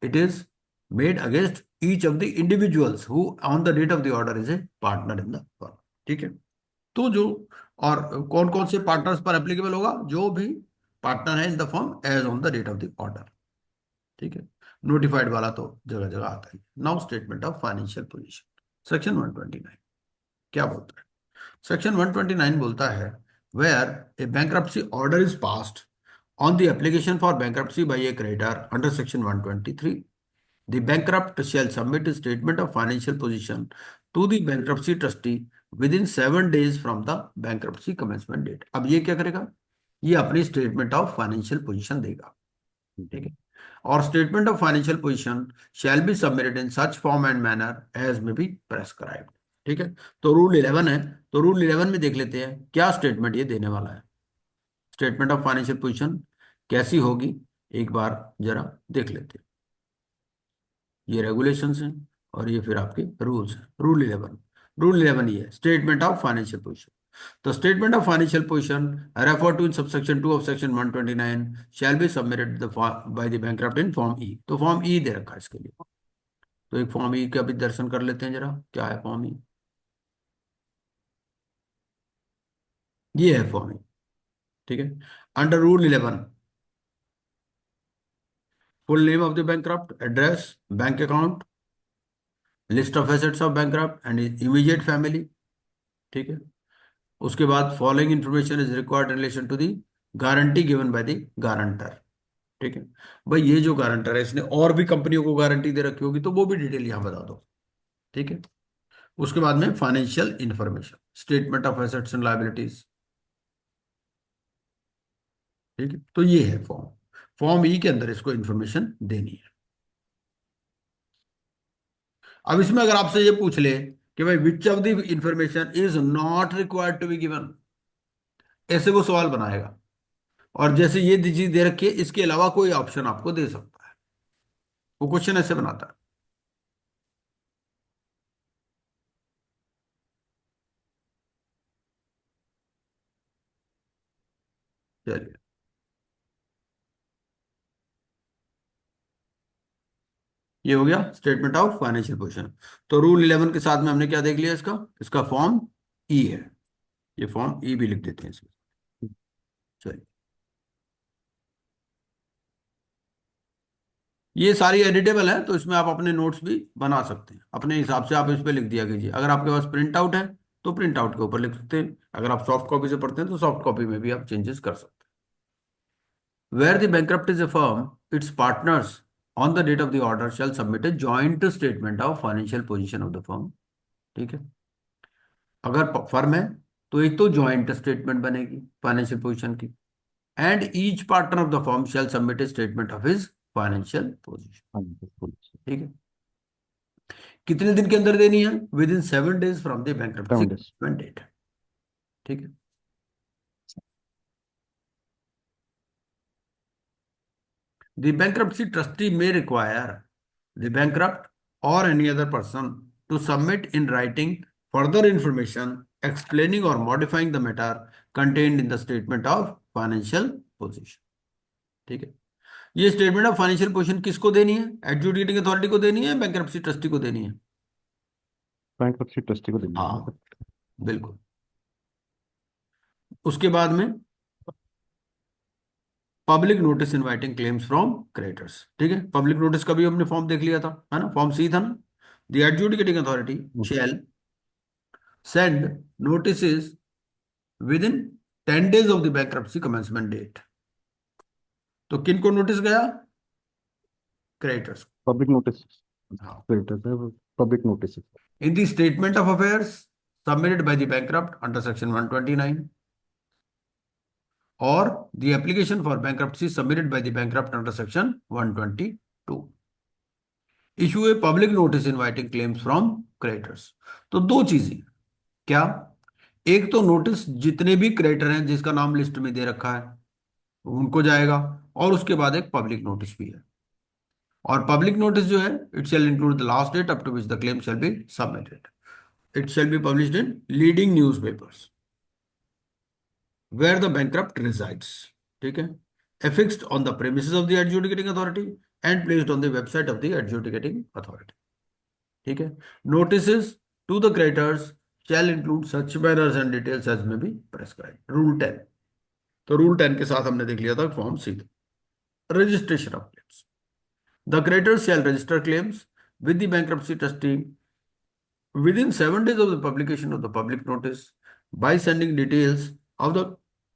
it is made against each of the individuals who on the date of the order is a partner in the firm. ठीक है, तो जो और कौन कौन से partners पर applicable होगा, जो भी पार्टनर है in the firm as on the date of the order. ठीक है, नोटिफाइड वाला तो जगह जगह आता है। Now statement of financial position section 129 क्या बोलता है? सेक्शन 129 बोलता है where a bankruptcy order is passed on the application for bankruptcy by a creditor under section 123, the bankrupt shall submit a statement of financial position to the bankruptcy trustee within 7 days from the bankruptcy commencement date। अब ये क्या करेगा? ये अपनी statement of financial position देगा। ठीक है, और statement of financial position shall be submitted in such form and manner as may be prescribed. ठीक है, तो रूल 11 है, तो रूल 11 में देख लेते हैं क्या स्टेटमेंट ये देने वाला है। स्टेटमेंट ऑफ फाइनेंशियल पोजीशन कैसी होगी एक बार जरा देख लेते हैं। ये रेगुलेशंस हैं और ये फिर आपके रूल्स हैं। रूल 11 ये है स्टेटमेंट ऑफ फाइनेंशियल पोजीशन। तो statement of financial position refer to in subsection 2 of section 129 shall be submitted by the bankrupt in form E. तो फॉर्म ई दे रखा है इसके लिए, तो एक फॉर्म ई का भी दर्शन कर लेते हैं जरा, क्या है फॉर्म ई। ये है फॉर्म ई। ठीक है, under rule 11 full name of the bankrupt, address, bank account, list of assets of bankrupt and immediate family. ठीक है, उसके बाद following information is required in relation to the guarantee given by the guarantor. ठीक है, भाई ये जो guarantor है इसने और भी कंपनियों को गारंटी दे रखी होगी तो वो भी डिटेल यहां बता दो। ठीक है, उसके बाद में financial information, statement of assets and liabilities. ठीक है, तो ये है फॉर्म ई के अंदर इसको इंफॉर्मेशन देनी है। अब इसमें अगर आपसे ये पूछ ले कि भाई which of the information is not required to be given, ऐसे वो सवाल बनाएगा और जैसे ये चीज दे रखी है इसके अलावा कोई ऑप्शन आपको दे सकता है, वो क्वेश्चन ऐसे बनाता है। चलिए, ये हो गया स्टेटमेंट ऑफ फाइनेंशियल पोजीशन। तो रूल 11 के साथ में हमने क्या देख लिया, इसका इसका फॉर्म ई है, ये फॉर्म ई भी लिख देते हैं इसमें। चलिए, ये सारी एडिटेबल है तो इसमें आप अपने नोट्स भी बना सकते हैं, अपने हिसाब से आप इस पे लिख दिया कीजिए। अगर आपके पास प्रिंट आउट है तो प्रिंट आउट के ऊपर लिख सकते हैं, अगर आप सॉफ्ट कॉपी से पढ़ते हैं तो सॉफ्ट कॉपी में भी आप चेंजेस कर सकते हैं। Where the bankrupt is a firm, its partners on the date of the order shall submit a joint statement of financial position of the firm. ठीक है, अगर फर्म है तो एक तो जॉइंट स्टेटमेंट बनेगी फाइनेंशियल पोजीशन की, and each partner of the firm shall submit a statement of his financial position. ठीक है, कितने दिन के अंदर देनी है? Within 7 days from the bankruptcy date. ठीक है, the bankruptcy trustee may require the bankrupt or any other person to submit in writing further information explaining or modifying the matter contained in the statement of financial position। ठीक है, ये statement of financial position किसको देनी है? Adjudicating authority को देनी है, bankruptcy trustee को देनी है? बैंकरप्सी ट्रस्टी को देनी है। हाँ बिल्कुल। उसके बाद में public notice inviting claims from creditors. ठीक है, पब्लिक नोटिस का भी हमने फॉर्म देख लिया था, है ना, फॉर्म सी था ना। The adjudicating authority shall send notices within 10 days of the bankruptcy commencement date. तो किन को नोटिस गया? क्रेडिटर्स। पब्लिक नोटिस, हाँ, public notice in the statement of affairs submitted by the bankrupt under section 129 or the application for bankruptcy submitted by the bankrupt under section 122। issue a public notice inviting claims from creditors। तो दो चीजें क्या, एक तो notice जितने भी creditor हैं जिसका नाम लिस्ट में दे रखा है उनको जाएगा, और उसके बाद एक पब्लिक नोटिस भी है। और पब्लिक नोटिस जो है it shall include the last date up to which the claim shall be submitted. It shall be published in leading newspapers. where the bankrupt resides. ठीक है, affixed on the premises of the adjudicating authority and placed on the website of the adjudicating authority. ठीक है, notices to the creditors shall include such manners and details as may be prescribed. Rule 10, तो rule 10 के साथ हमने देख लिया था form C, registration of claims. The creditors shall register claims with the bankruptcy trustee within 7 days of the publication of the public notice by sending details of the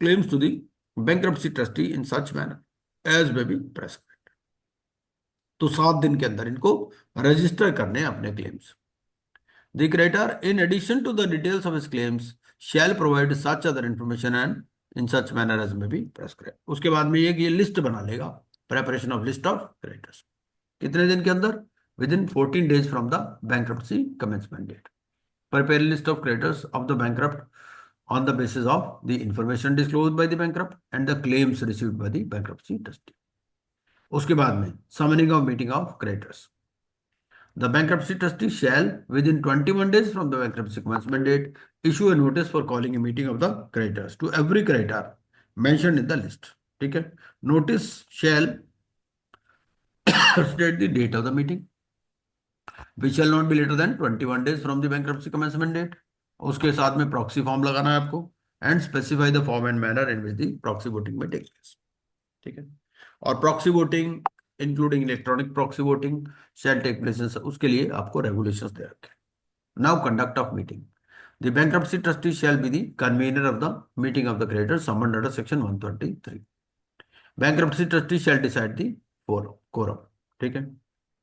claims to the bankruptcy trustee in such manner as may be prescribed. तो 7 दिन के अंदर इनको register करने हैं अपने claims. The creditor, in addition to the details of his claims, shall provide such other information and in such manner as may be prescribed. उसके बाद में ये लिस्ट बना लेगा, preparation of list of creditors. कितने दिन के अंदर? Within 14 days from the bankruptcy commencement date. Prepare list of creditors of the bankrupt on the basis of the information disclosed by the bankrupt and the claims received by the bankruptcy trustee. उसके बाद में summoning of meeting of creditors. The bankruptcy trustee shall, within 21 days from the bankruptcy commencement date, issue a notice for calling a meeting of the creditors to every creditor mentioned in the list. ठीक है, notice shall state the date of the meeting, which shall not be later than 21 days from the bankruptcy commencement date. उसके साथ में proxy form लगाना है आपको and specify the form and manner in which the proxy voting may take place. ठीक है, और proxy voting including electronic proxy voting shall take place, उसके लिए आपको रेगुलेशंस दे रखे. Now conduct of meeting. The bankruptcy trustee shall be the convener of the meeting of the creditors summoned under section 123. Bankruptcy trustee shall decide the quorum. ठीक है,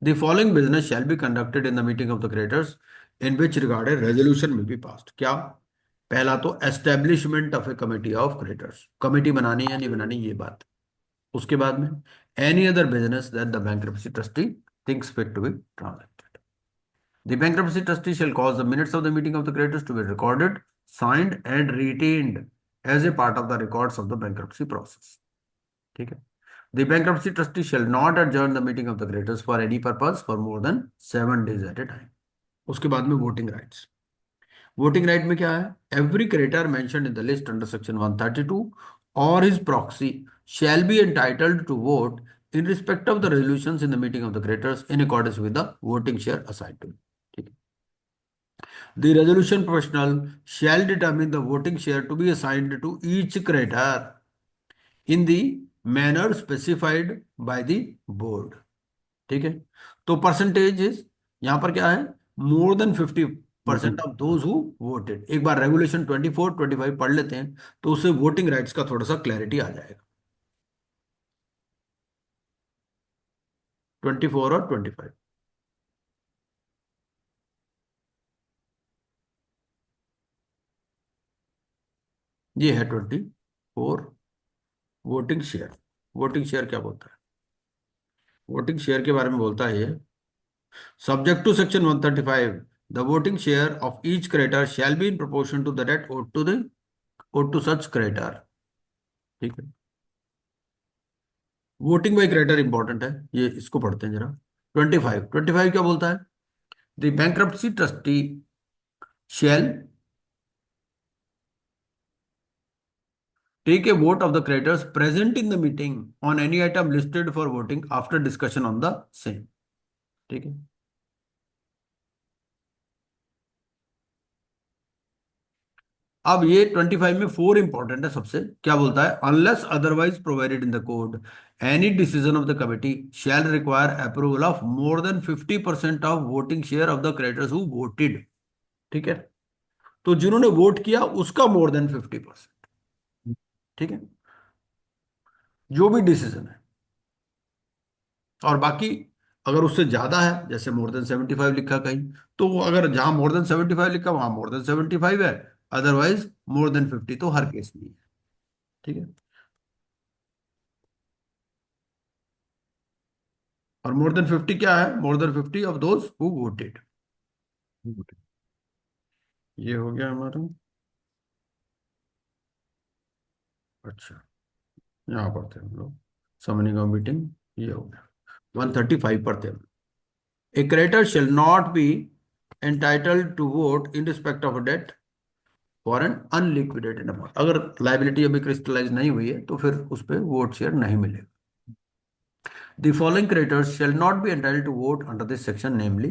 the following business shall be conducted in the meeting of the creditors in which regarded resolution may be passed. क्या? पहला तो establishment of A committee of creditors, committee बनानी या नहीं बनानी ये बात. उसके बाद में any other business that the bankruptcy trustee thinks fit to be transacted. The bankruptcy trustee shall cause the minutes of the meeting of the creditors to be recorded, signed and retained as a part of the records of the bankruptcy process. ठीक है, the bankruptcy trustee shall not adjourn the meeting of the creditors for any purpose for more than 7 days at a time. उसके बाद में voting rights. Voting right में क्या है? Every creditor mentioned in the list under section 132 or his proxy shall be entitled to vote in respect of the resolutions in the meeting of the creditors in accordance with the voting share assigned to him. ठीक है, the resolution professional shall determine the voting share to be assigned to each creditor in the manner specified by the board. ठीक है, तो percentage यहां पर क्या है? More than 50% of those who voted. एक बार रेगुलेशन 24 25 पढ़ लेते हैं तो उससे वोटिंग राइट्स का थोड़ा सा क्लैरिटी आ जाएगा. 24 और 25. ये है 24. Voting share. वोटिंग शेयर क्या बोलता है? वोटिंग शेयर के बारे में बोलता है ये, subject to section 135, the voting share of each creditor shall be in proportion to the debt owed to such creditor. ठीक है, वोटिंग बाय क्रेडिटर इंपॉर्टेंट है, ये इसको पढ़ते हैं जरा. 25 क्या बोलता है? The bankruptcy trustee shall take a vote of the creditors present in the meeting on any item listed for voting after discussion on the same. ठीक है, अब ये 25 में 4 इंपॉर्टेंट है सबसे. क्या बोलता है? Unless otherwise provided in the code any decision of the committee shell require approval of more than 50% of voting share of the creditors who voted. ठीक है, तो जिन्होंने वोट किया उसका मोर देन 50%. ठीक है, जो भी डिसीजन है. और बाकी अगर उससे ज्यादा है, जैसे मोर देन 75 लिखा कहीं, तो अगर जहां मोर देन 75 लिखा वहां मोर देन 75 है, अदरवाइज मोर देन 50 तो हर केस में है. ठीक है, और मोर देन 50 क्या है? More than 50 of those who voted. ये हो गया हमारा. अच्छा, यहाँ पढ़ते हैं हम लोग समनिंग ऑफ मीटिंग. ये हो गया 135 पढ़ते हैं. A creditor shall not be entitled to vote in respect of a debt for an unliquidated amount. अगर लाइबिलिटी अभी क्रिस्टलाइज नहीं हुई है तो फिर उस पर वोट शेयर नहीं मिलेगा। The following creditors shall not be entitled to vote under this section, namely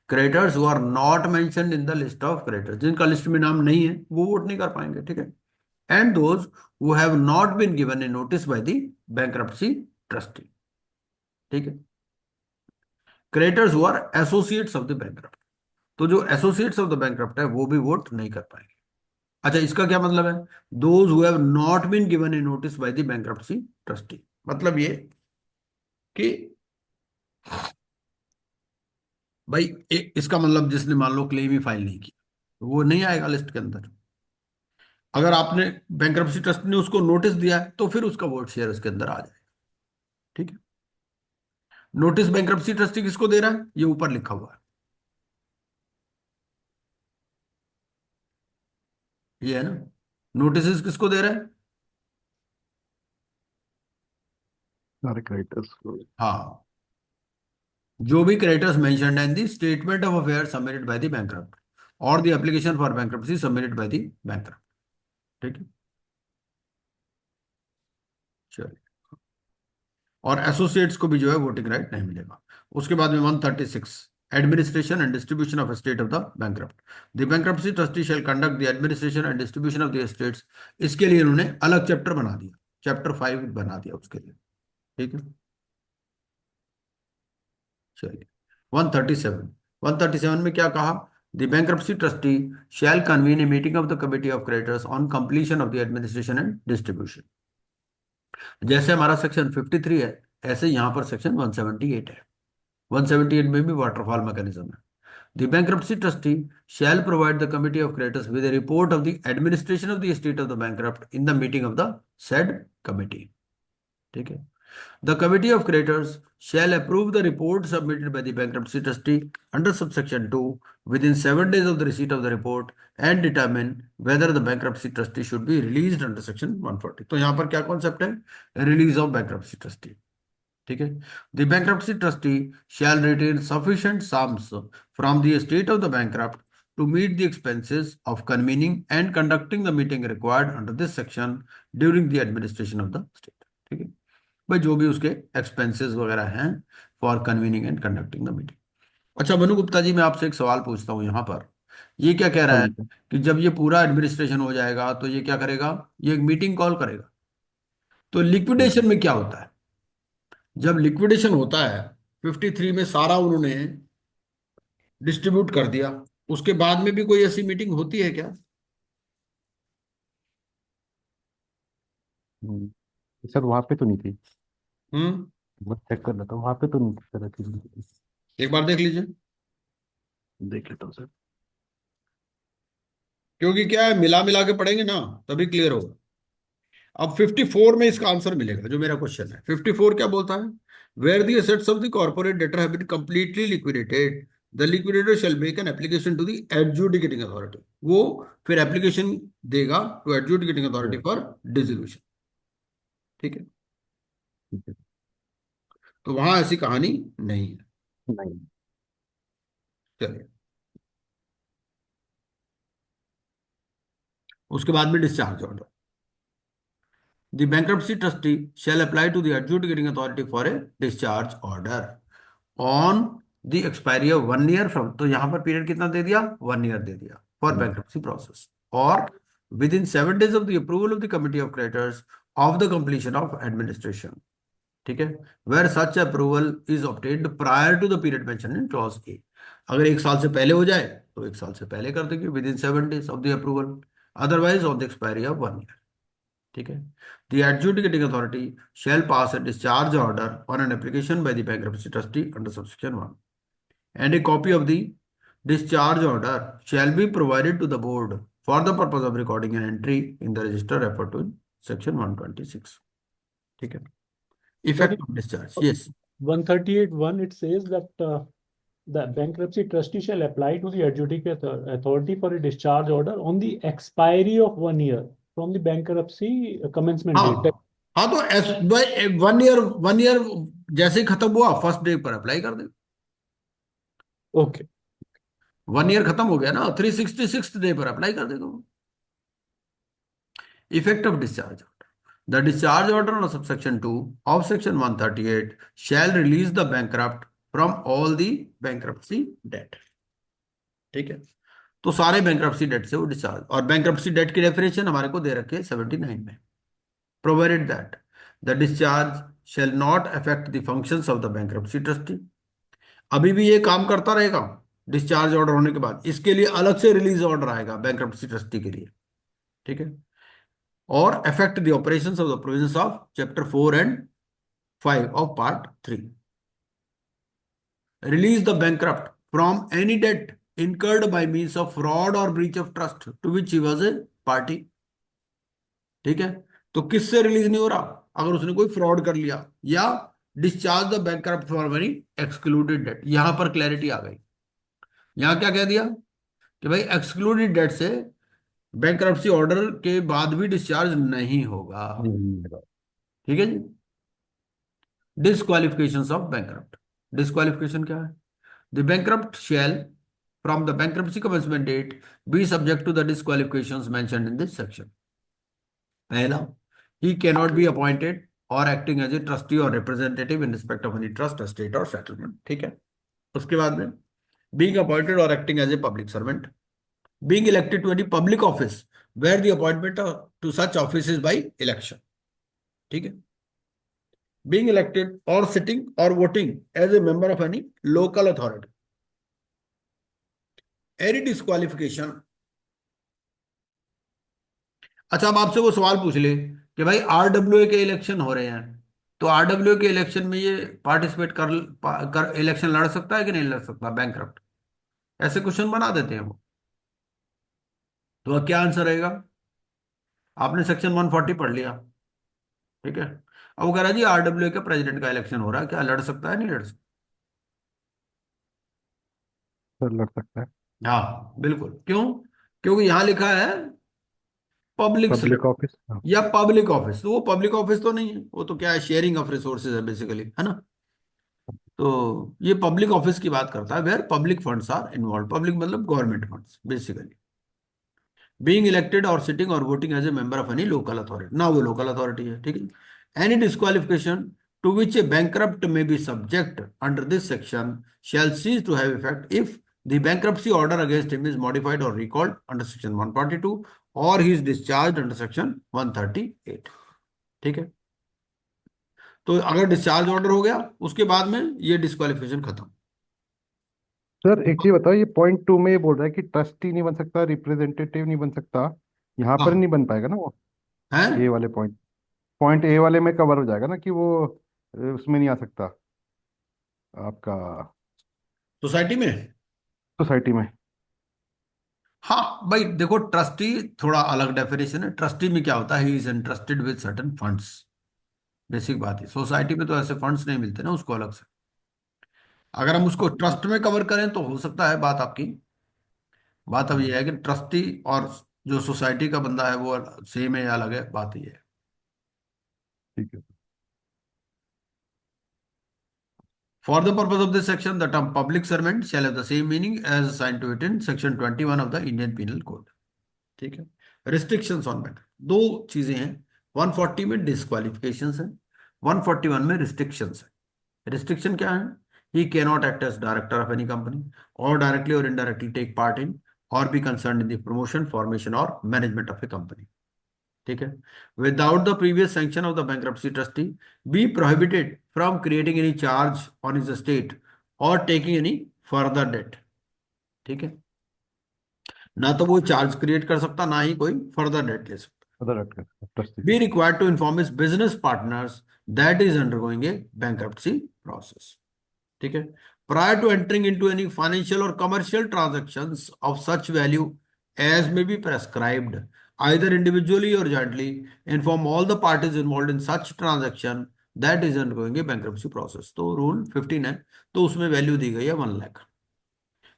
creditors who are not mentioned in the list of creditors, जिनका लिस्ट में नाम नहीं है वो वोट नहीं कर पाएंगे, ठीक है। And those who have not been given a notice by the bankruptcy trustee, ठीक है। Creditors who are associates of the bankrupt, तो जो associates of the bankrupt है वो भी वोट नहीं कर पाएंगे। अच्छा, इसका क्या मतलब है? Those who have not been given a notice by the bankruptcy trustee, मतलब ये कि भाई इसका मतलब जिसने मान लो क्लेम ही फाइल नहीं किया वो नहीं आएगा लिस्ट के अंदर। अगर आपने बैंक्रप्सी ट्रस्ट ने उसको नोटिस दिया है तो फिर उसका वोट शेयर उसके अंदर आ जाएगा, ठीक है। नोटिस बैंक्रप्सी ट्रस्टी किसको दे रहा है? ये ऊपर लिखा हुआ है, ये है ना। नोटिस किसको दे रहा है? सारे क्रेडिटर्स को। हाँ, जो भी creditors mentioned in the statement of affair submitted by the bankrupt और the application for bankruptcy submitted by the bankrupt, ठीक है। चलिए, और एसोसिएट्स को भी जो है वोटिंग राइट नहीं मिलेगा। उसके बाद में 136, administration and distribution of estate of the bankrupt. The bankruptcy trustee shall conduct the administration and distribution of the estates. इसके लिए इन्होंने अलग चैप्टर बना दिया, चैप्टर 5 बना दिया उसके लिए, ठीक है। चलिए 137, 137 में क्या कहा? The bankruptcy trustee shall convene a meeting of the committee of creditors on completion of the administration and distribution. जैसे हमारा सेक्शन 53 है ऐसे यहाँ पर सेक्शन 178 है। 178 में भी वाटरफॉल मैकेनिज्म है। The bankruptcy trustee shall provide the committee of creditors with a report of the administration of the estate of the bankrupt in the meeting of the said committee, ठीक है। The committee of creditors shall approve the report submitted by the bankruptcy trustee under subsection 2 within 7 days of the receipt of the report and determine whether the bankruptcy trustee should be released under section 140। तो यहाँ पर क्या concept है? Release of bankruptcy trustee, ठीक है। The bankruptcy trustee shall retain sufficient sums from the estate of the bankrupt to meet the expenses of convening and conducting the meeting required under this section during the administration of the state, ठीक है। भाई जो भी उसके expenses वगैरह हैं for convening and conducting the meeting. अच्छा मनु गुप्ता जी, मैं आपसे एक सवाल पूछता हूँ यहाँ पर। ये क्या कह हाँ रहा है जी सर। कि जब ये पूरा एडमिनिस्ट्रेशन हो जाएगा तो ये क्या करेगा? ये एक मीटिंग कॉल करेगा। तो लिक्विडेशन में क्या होता है? जब लिक्विडेशन होता है 53 में सारा उन्होंने डिस्ट्रीब्यूट कर दिया, उसके बाद में भी कोई ऐसी मीटिंग होती है क्या? हम्म, सर वहाँ पे तो नहीं थी। हम्म, मैं चेक कर लेता हूँ, वहाँ पे तो नहीं थी सर ऐसी। एक बार देख लीजिए, देख लेता हूँ सर। क्योंकि क्या है, मिला मिला के पढ़ेंगे ना तभी क्लियर होगा। अब 54 में इसका आंसर मिलेगा जो मेरा क्वेश्चन है। 54 क्या बोलता है? Where the assets of the corporate debtor have been completely liquidated the liquidator shall make an application to the adjudicating authority. वो फिर एप्लीकेशन देगा to adjudicating authority for dissolution, ठीक है। ठीक है। तो वहां ऐसी कहानी नहीं है। नहीं। चलिए, उसके बाद में discharge order. The bankruptcy trustee shall apply to the adjudicating authority for a discharge order on the expiry of 1 year from, तो यहां पर पीरियड कितना दे दिया? 1 ईयर दे दिया फॉर बैंक्रप्सी प्रोसेस, और within 7 days of the approval of the committee of creditors of the completion of administration, ठीक है। Where such approval is obtained prior to the period mention in clause A. अगर 1 साल से पहले हो जाए तो 1 साल से पहले कर देंगे within 7 days of the approval, otherwise on the expiry of 1 year, ठीक है। The adjudicating authority shall pass a discharge order on an application by the bankruptcy trustee under subsection 1 and a copy of the discharge order shall be provided to the board for the purpose of recording an entry in the register refer to section 126, ठीक है। Sir, effect of discharge, yes. 138(1) it says that the bankruptcy trustee shall apply to the adjudicating authority for a discharge order on the expiry of 1 year from the bankruptcy commencement date. हाँ हाँ, तो 1 year, 1 year जैसे ही खत्म हुआ first day पर apply कर दे। Okay. 1 year खत्म हो गया ना, 366 डे पर अप्लाई कर देगा वो। Effect of discharge order. The discharge order on subsection 2 of section 138 shall release the bankrupt from all the bankruptcy debt. ठीक है, तो सारे बैंक्रप्सी डेट से वो डिस्चार्ज, और बैंक्रप्सी डेट की डेफिनेशन हमारे को दे रखी है 79 में, provided that the discharge shall not affect the functions of the bankruptcy trustee. अभी भी ये काम करता रहेगा डिस्चार्ज ऑर्डर होने के बाद, इसके लिए अलग से रिलीज ऑर्डर आएगा बैंक्रप्सी ट्रस्टी के लिए, ठीक है, और affect the operations of the provisions of chapter 4 and 5 of part 3। Release the bankrupt from any debt incurred by means of fraud or breach of trust to which he was a party। ठीक है, तो किससे release नहीं हो रहा? अगर उसने कोई फ्रॉड कर लिया, या discharge the bankrupt for any excluded debt. यहां पर क्लैरिटी आ गई। यहां क्या कह दिया कि भाई एक्सक्लूडेड डेट से बैंकरप्सी ऑर्डर के बाद भी डिस्चार्ज नहीं होगा। ठीक है जी। डिस्क्वालिफिकेशंस ऑफ बैंकरप्ट। डिस्क्वालिफिकेशन क्या है? The bankrupt shall, from the bankruptcy commencement date, be subject to the disqualifications mentioned in this section. पहला, he cannot be appointed or acting as a trustee or representative in respect of any trust, estate or settlement। ठीक है, उसके बाद में being appointed or acting as a public servant, being elected to any public office where the appointment to such office is by election। ठीक है, being elected or sitting or voting as a member of any local authority। Any disqualification. अच्छा, अब आपसे वो सवाल पूछ ले कि भाई आरडब्ल्यूए के इलेक्शन हो रहे हैं, तो आरडब्ल्यूए के इलेक्शन में ये पार्टिसिपेट कर इलेक्शन लड़ सकता है कि नहीं लड़ सकता बैंकरप्ट? ऐसे क्वेश्चन बना देते हैं वो। तो क्या आंसर रहेगा? आपने सेक्शन 140 पढ़ लिया, ठीक है, अब वो कह रहा है जी आरडब्ल्यूए के प्रेसिडेंट का इलेक्शन हो रहा है, क्या लड़ सकता है? नहीं लड़ सकता। सर लड़ सकता है। हाँ बिल्कुल। क्यों? क्योंकि यहां लिखा है पब्लिक पब्लिक ऑफिस। या पब्लिक ऑफिस, तो वो पब्लिक ऑफिस तो नहीं है, वो तो क्या है, शेयरिंग ऑफ रिसोर्सेज है बेसिकली, है ना। तो ये पब्लिक ऑफिस की बात करता है where public funds are involve. Public मतलब government funds basically. Being elected और सिटिंग और voting as a member of any local authority, ना वो लोकल अथॉरिटी है, ठीक है। Any disqualification to which a bankrupt may be subject under this section shall cease to have effect if the bankruptcy order against him is modified or recalled under section 142 or he is discharged under section 138। ठीक है, तो अगर discharge order हो गया उसके बाद में ये डिस्क्वालिफिकेशन खत्म। सर एक चीज बताओ, ये पॉइंट 2 में ये बोल रहा है कि ट्रस्टी नहीं बन सकता, रिप्रेजेंटेटिव नहीं बन सकता, यहाँ पर हाँ नहीं बन पाएगा ना वो? है ए वाले पॉइंट, पॉइंट ए वाले में कवर हो जाएगा ना कि वो उसमें नहीं आ सकता आपका सोसाइटी में। सोसाइटी में। हाँ भाई देखो, ट्रस्टी थोड़ा अलग डेफिनेशन है। ट्रस्टी में क्या होता है, he is entrusted with certain funds, basic बात है। सोसाइटी में तो ऐसे फंड्स नहीं मिलते ना उसको अलग से। अगर हम उसको ट्रस्ट में कवर करें तो हो सकता है बात आपकी। बात अब ये है कि ट्रस्टी और जो सोसाइटी का बंदा है वो सेम है या अलग है, बात ये है। ठीक है। For the purpose of this section, the term public servant shall have the same meaning as assigned to it in section 21 of the Indian Penal Code। ठीक है। रिस्ट्रिक्शंस ऑन बैंक, दो चीजें हैं। 140 में डिस्क्वालिफिकेशंस है, 141 में रिस्ट्रिक्शंस है। रिस्ट्रिक्शन क्या है? He can not act as director of any company or directly or indirectly take part in or be concern in the promotion, formation or management of a company. ठीक है, without the previous sanction of the bankruptcy trustee be prohibited from creating any charge on his estate or taking any further debt. ठीक है, ना तो वो charge create कर सकता, ना ही कोई फर्दर डेट ले सकता। Other trustee. Be required to inform his business partners that is undergoing a bankruptcy process। ठीक है, prior to entering into any financial or commercial transactions of such value as may be prescribed either individually or jointly, inform all the parties involved in such transaction that is undergoing a bankruptcy process। तो rule 15 है, तो उसमें value दी गई है 1 lakh.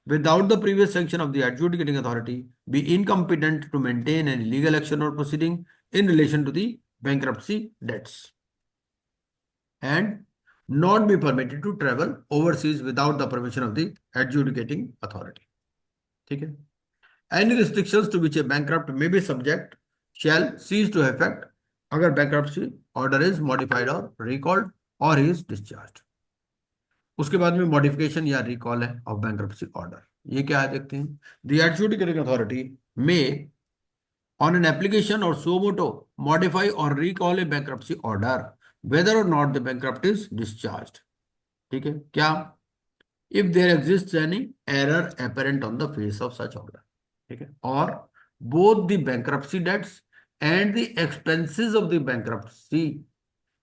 without the previous sanction of the adjudicating authority, be incompetent to maintain any legal action or proceeding in relation to the bankruptcy debts, and not be permitted to travel overseas without the permission of the adjudicating authority। ठीक है, any restrictions to which a bankrupt may be subject shall cease to effect अगर bankruptcy order is modified or recalled or he is discharged. उसके बाद में modification या recall है of bankruptcy order. ये क्या है देखते हैं। The adjudicating authority may on an application or suo motu modify or recall a bankruptcy order whether or not the bankrupt is discharged. ठीक है, क्या if there exist any error apparent on the face of such order. ठीक है, और both the bankruptcy debts and the expenses of the bankruptcy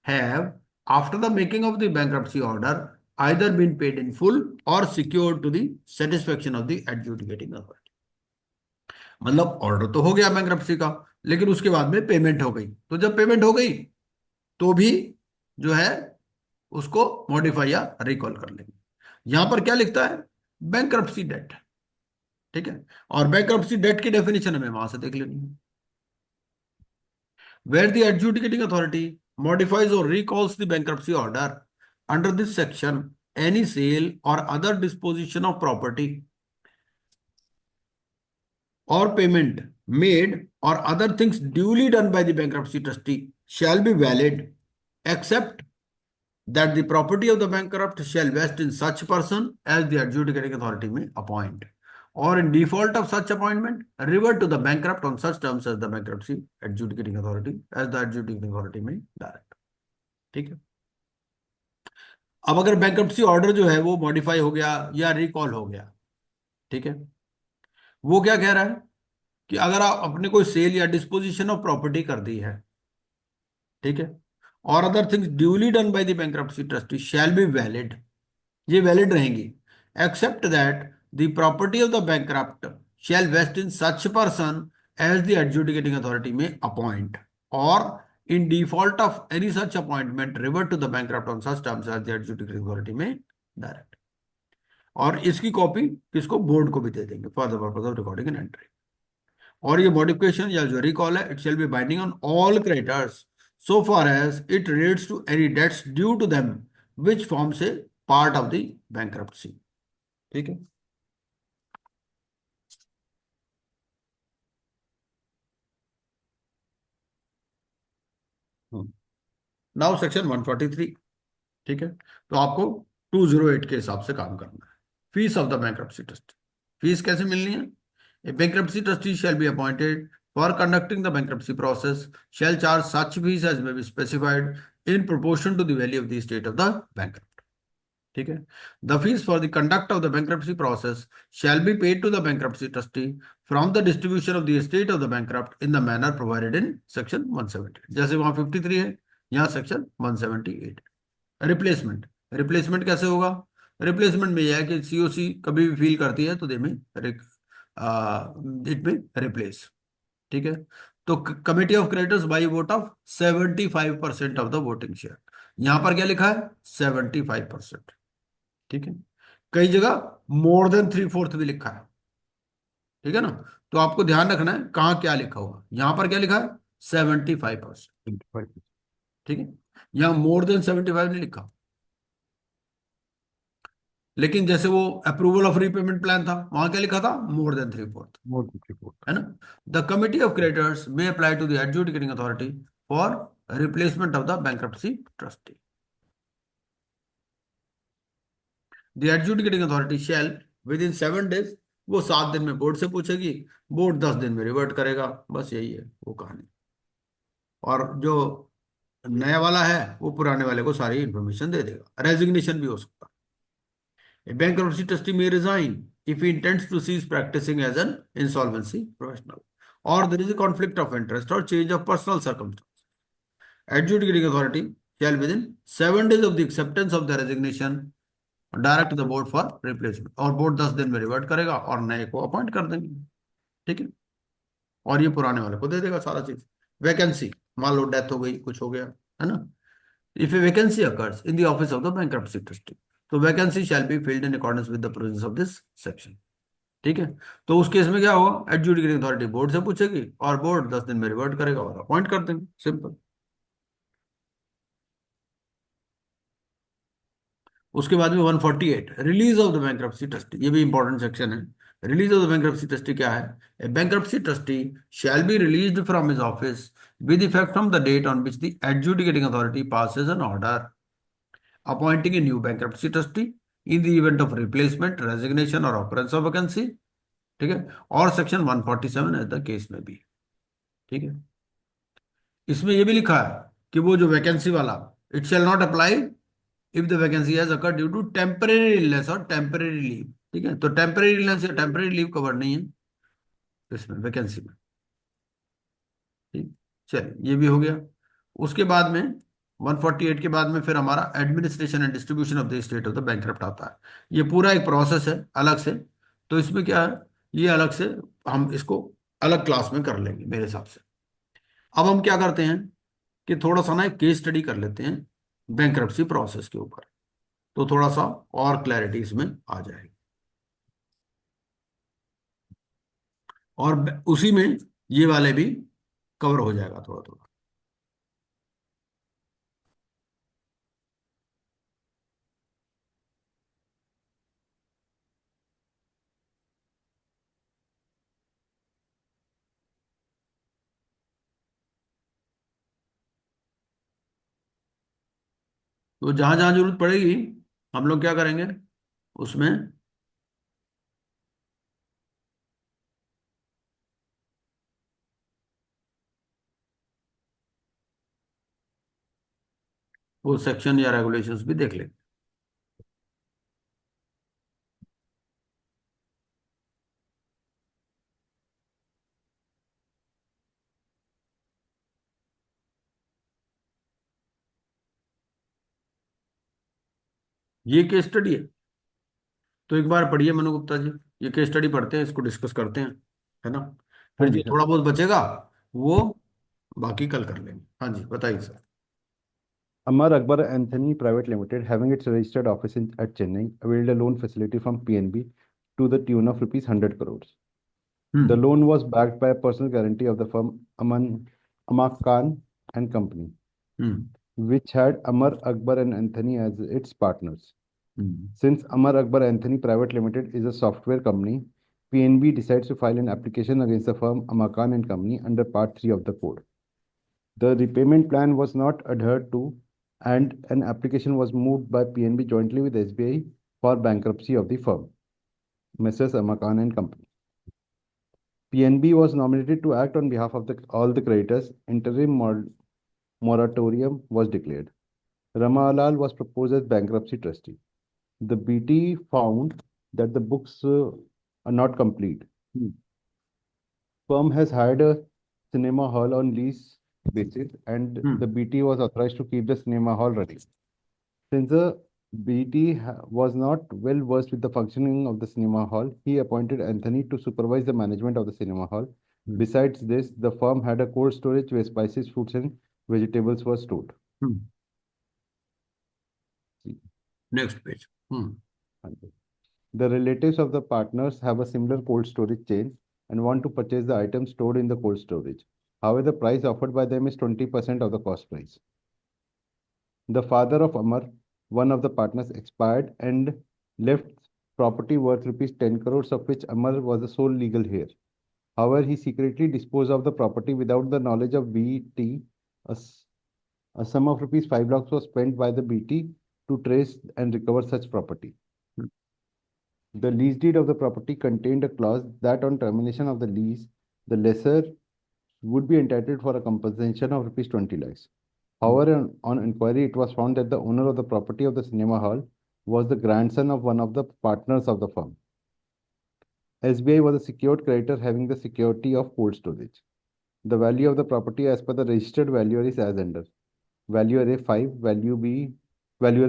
have, after the making of the bankruptcy order, either been paid in full or secured to the satisfaction of the adjudicating authority। मतलब order तो हो गया bankruptcy का, लेकिन उसके बाद में payment हो गई, तो जब पेमेंट हो गई तो भी जो है उसको मॉडिफाई या रिकॉल कर लेंगे। यहां पर क्या लिखता है, बैंक्रप्सी डेट। ठीक है, और बैंक्रप्सी डेट की डेफिनेशन हमें वहां से देख लेनी है। Where the adjudicating authority modifies or recalls the bankruptcy order under this section, any sale or other disposition of property or payment made or other things duly done by the bankruptcy trustee shall be valid, except that the property of the bankrupt shall vest in such person as the adjudicating authority may appoint, or in default of such appointment, revert to the bankrupt on such terms as the bankruptcy adjudicating authority may direct। ठीक है, अब अगर bankruptcy order जो है वो modify हो गया या रिकॉल हो गया, ठीक है, वो क्या कह रहा है कि अगर आप अपने कोई सेल या डिस्पोजिशन ऑफ प्रॉपर्टी कर दी है, ठीक है, और other things duly done by the bankruptcy trustee shall be valid, ये वैलिड रहेंगी, except that the property of the bankrupt shall vest in such person as the adjudicating authority may appoint, और in default of any such appointment revert to the bankrupt on such terms as the adjudicating authority may direct. और इसकी copy किसको, board को भी दे देंगे for the purpose of recording and entry. और ये मॉडिफिकेशन या जो रिकॉल है, it shall B binding on all creditors so far as it relates to any debts due to them which forms a part of the bankruptcy। ठीक है, now section 143। ठीक है, तो आपको 208 के हिसाब से काम करना है। Fees of the bankruptcy trustee, fees कैसे मिलनी है। A bankruptcy trustee shall be appointed for conducting the bankruptcy process shall charge such fees as may be specified in proportion to the value of the state of the bankrupt. ठीक है, the fees for the conduct of the bankruptcy process shall be paid to the bankruptcy trustee from the distribution of the estate of the bankrupt in the manner provided in section 178। जैसे वहां 53 है, यहाँ section 178। Replacement, replacement कैसे होगा। Replacement में यह है कि सीओसी कभी भी फील करती है तो दे में इट में रिप्लेस। ठीक है, तो committee of creditors by vote of 75% of the voting share, यहां पर क्या लिखा है 75%। ठीक है, कई जगह मोर देन 3/4 भी लिखा है। ठीक है ना, तो आपको ध्यान रखना है कहाँ क्या लिखा होगा। यहां पर क्या लिखा है 75%। ठीक है, यहां मोर देन 75 नहीं लिखा, लेकिन जैसे वो अप्रूवल ऑफ रीपेमेंट प्लान था, वहां क्या लिखा था मोर देन 3/4, More than 3/4. है ना। The committee of creditors may apply to the adjudicating authority for replacement of the bankruptcy trustee. The adjudicating authority shall within 7 days, वो 7 दिन में बोर्ड से पूछेगी, बोर्ड 10 दिन में रिवर्ट करेगा, बस यही है वो कहानी। और जो नया वाला है वो पुराने वाले को सारी इंफॉर्मेशन दे देगा। रेजिग्नेशन भी हो सकता है। A bankruptcy trustee may resign if he intends to cease practicing as an insolvency professional, or there is a conflict of interest or change of personal circumstances. Adjudicating authority shall within 7 days of the acceptance of the resignation direct the board for replacement, और board 10 दिन में revert करेगा और नए को appoint कर देंगे। ठीक है, और ये पुराने वाले को दे देगा सारा चीज। वैकेंसी, मान लो डेथ हो गई, कुछ हो गया, है ना। If a vacancy occurs in the office of the bankruptcy trustee, तो vacancy shall be filled in accordance with the provisions of this section. ठीक है, तो उस केस में क्या होगा, एडजुडिकेटिंग अथॉरिटी बोर्ड से पूछेगी और बोर्ड 10 दिन में रिवर्ट करेगा और अपॉइंट कर देंगे, सिंपल। उसके बाद में 148 release of the bankruptcy trustee, ये भी इंपॉर्टेंट सेक्शन है। Release of the bankruptcy trustee क्या है? A bankruptcy trustee shall be released from his office with effect from the date on which the adjudicating authority passes an order appointing a new bankruptcy trustee in the event of replacement, resignation or occurrence of vacancy, ठीक है, और section 147 as the case में भी, ठीक है। इसमें ये भी लिखा है कि वो जो वैकेंसी वाला, it shall not apply if the vacancy has occurred due to temporary illness or temporary leave, ठीक है। तो टेम्परेरी इलनेस या टेम्परेरी लीव कवर नहीं है इसमें, वैकेंसी में, ठीक। चलिए, ये भी हो गया। उसके बाद में 148 के बाद में फिर हमारा administration and distribution of the state of the bankrupt आता है। ये पूरा एक प्रोसेस है अलग से, तो इसमें क्या है, ये अलग से हम इसको अलग क्लास में कर लेंगे मेरे हिसाब से। अब हम क्या करते हैं कि थोड़ा सा ना एक केस स्टडी कर लेते हैं बैंकरप्सी प्रोसेस के ऊपर, तो थोड़ा सा और क्लैरिटी इसमें आ जाएगी, और उसी में ये वाले भी कवर हो जाएगा थोड़ा थोड़ा। तो जहां जहां जरूरत पड़ेगी हम लोग क्या करेंगे उसमें, वो सेक्शन या रेगुलेशंस भी देख लेंगे। ये केस स्टडी है, तो एक बार पढ़िए मनु गुप्ता जी, ये केस स्टडी पढ़ते हैं, इसको डिस्कस करते हैं, है ना। हाँ फिर जो जी सर। थोड़ा बहुत बचेगा वो बाकी कल कर लेंगे। हाँ जी, बताइए sir. Amar Akbar Anthony Private Limited, having its registered office at Chennai, availed a loan facility from PNB to the tune of rupees 100 crores. The hmm. loan was backed by a personal guarantee of the firm Amak Khan and Company, hmm. which had Amar Akbar and Anthony as its partners. Hmm. Since Amar Akbar Anthony Private Limited is a software company, PNB decides to file an application against the firm Amakan and Company under Part 3 of the code. The repayment plan was not adhered to, and an application was moved by PNB jointly with SBI for bankruptcy of the firm, Messrs. Amakan and Company. PNB was nominated to act on behalf of all the creditors. Interim moratorium was declared. Ramalal was proposed as bankruptcy trustee. The BT found that the books are not complete. Firm has hired a cinema hall on lease basis, and the BT was authorized to keep the cinema hall running. Since the BT was not well versed with the functioning of the cinema hall, he appointed Anthony to supervise the management of the cinema hall. Besides this, the firm had a cold storage where spices, fruits, and vegetables were stored. Next page. The relatives of the partners have a similar cold storage chain and want to purchase the items stored in the cold storage. However, the price offered by them is 20% of the cost price. The father of Amar, one of the partners, expired and left property worth rupees 10 crores, of which Amar was the sole legal heir. However, he secretly disposed of the property without the knowledge of BT. A sum of rupees 5 lakhs was spent by the BT to trace and recover such property. The lease deed of the property contained a clause that on termination of the lease, the lessor would be entitled for a compensation of rupees 20 lakhs. However, on inquiry, it was found that the owner of the property of the cinema hall was the grandson of one of the partners of the firm. SBI was a secured creditor having the security of cold storage. The value of the property as per the registered valuer is as under. Valuer A 5, valuer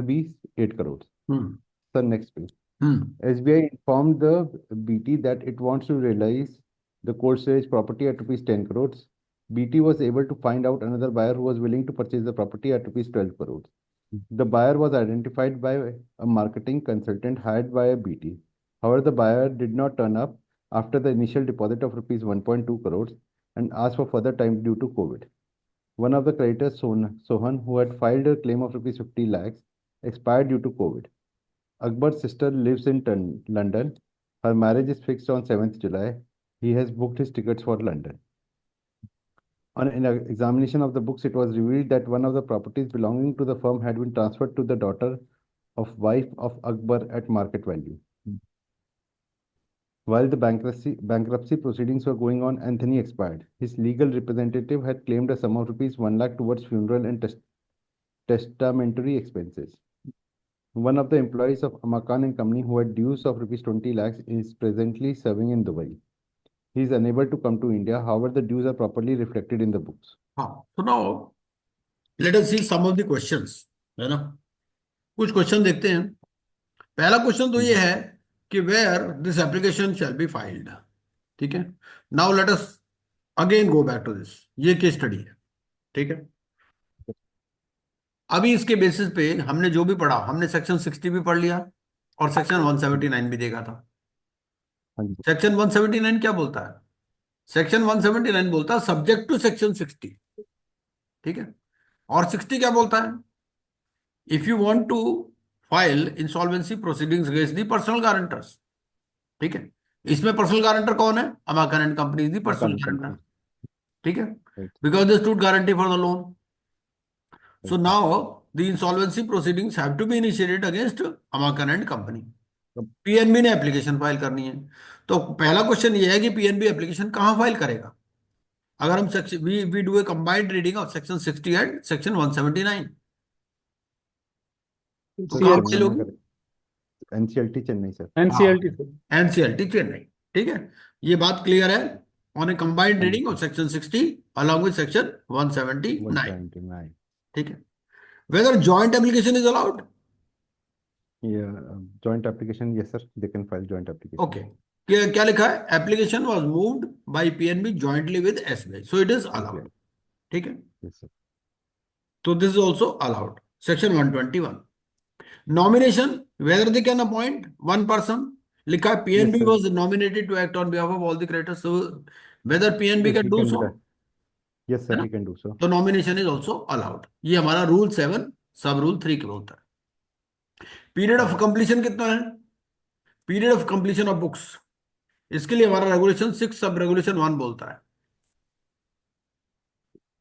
B 8 crores. The next page. SBI informed the BT that it wants to realize the cold storage property at rupees 10 crores. BT was able to find out another buyer who was willing to purchase the property at rupees 12 crores. The buyer was identified by a marketing consultant hired by a BT. However, the buyer did not turn up after the initial deposit of rupees 1.2 crores and asked for further time due to COVID. One of the creditors, Sohan, who had filed a claim of rupees 50 lakhs, expired due to COVID. Akbar's sister lives in London. Her marriage is fixed on 7th July. He has booked his tickets for London. On an examination of the books, it was revealed that one of the properties belonging to the firm had been transferred to the daughter of wife of Akbar at market value. While the bankruptcy proceedings were going on, Anthony expired. His legal representative had claimed a sum of rupees 1 lakh towards funeral and testamentary expenses. One of the employees of Amakan and Company who had dues of rupees 20 lakhs is presently serving in Dubai. He is unable to come to India. However, the dues are properly reflected in the books. हाँ, so now let us see some of the questions, है ना? कुछ question देखते हैं। पहला question तो ये है कि where this application shall be filed. ठीक है, now let us again go back to this. ये केस स्टडी है, ठीक है। अभी इसके बेसिस पे हमने जो भी पढ़ा, हमने सेक्शन 60 भी पढ़ लिया और सेक्शन 179 भी देखा था। हाँ जी। सेक्शन 179 क्या बोलता है? सेक्शन 179 बोलता है सब्जेक्ट टू सेक्शन 60, ठीक है। और 60 क्या बोलता है? If you want to file insolvency proceedings against the personal guarantors, ठीक है। इसमें पर्सनल गारंटर कौन है? अमाकन and company is the personal guarantor, ठीक है, because they stood guarantee for the loan. So now the insolvency proceedings have to be initiated against Amakan and Company. PNB ने application file करनी है। तो पहला क्वेश्चन ये है कि पीएनबी एप्लीकेशन कहां फाइल करेगा? अगर हम section we do a combined reading of section 60 and section 179, तो कहां फाइल होगी? NCLT Chennai sir. NCLT सर। एनसीएलटी चेन्नई, ठीक है। ये बात क्लियर है। On a combined reading of section 60 along with section 179, ठीक है। Whether joint application is allowed? Joint application, yes sir, they can file joint application. Okay, क्या लिखा है? Application was moved by PNB jointly with SBI, so it is allowed, ठीक है। Yes sir. तो this is also allowed. Section 121 nomination, whether they can appoint one person, लिखा है PNB sir. Was nominated to act on behalf of all the creditors, so whether PNB can do so, yes sir, he can do so. तो nomination is also allowed. ये हमारा rule 7 सब rule 3 के बोलता है। Period of completion कितना है? Period of completion of books, इसके लिए हमारा रेगुलेशन 6 सब रेगुलेशन 1 बोलता है।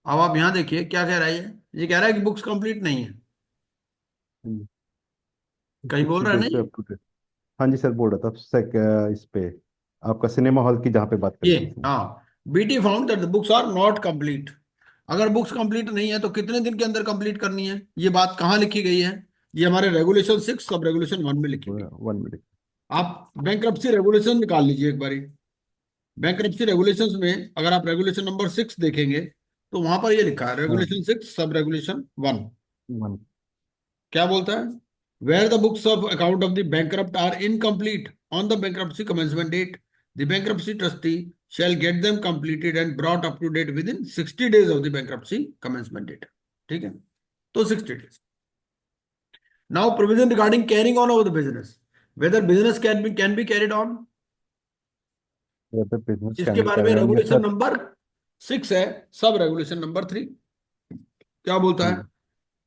अब आप यहां देखिए क्या कह रहा है। ये कह रहा है कि बुक्स कंप्लीट नहीं है, कहीं बोल रहा है नहीं? हाँ जी सर, बोल रहा था इस पे आपका सिनेमा हॉल की जहाँ पे बात कर ये रहे थे। हाँ, BT found that the books are not complete. अगर बुक्स कंप्लीट नहीं है तो कितने दिन के अंदर कंप्लीट करनी है? ये बात कहाँ लिखी गई है? ये हमारे रेगुलेशन 6 सब रेगुलेशन 1 में लिखी गई। 1 मिनट। आप बैंक्रप्सी रेगुलेशन निकाल लीजिए एक बारी। बैंक्रप्सी रेगुलेशंस में अगर आप रेगुलेशन नंबर 6 देखेंगे तो वहां पर ये लिखा है रेगुलेशन 6 सब रेगुलेशन 1 क्या बोलता है? Where the books of account of the bankrupt are incomplete on the bankruptcy commencement date, the bankruptcy trustee shall get them completed and brought up to date within 60 days of the bankruptcy commencement date, ठीक है। तो 60 days। now provision regarding carrying on of the business, whether business can be carried on, इसके बारे में regulation number 6 है, sub regulation number 3 क्या बोलता है?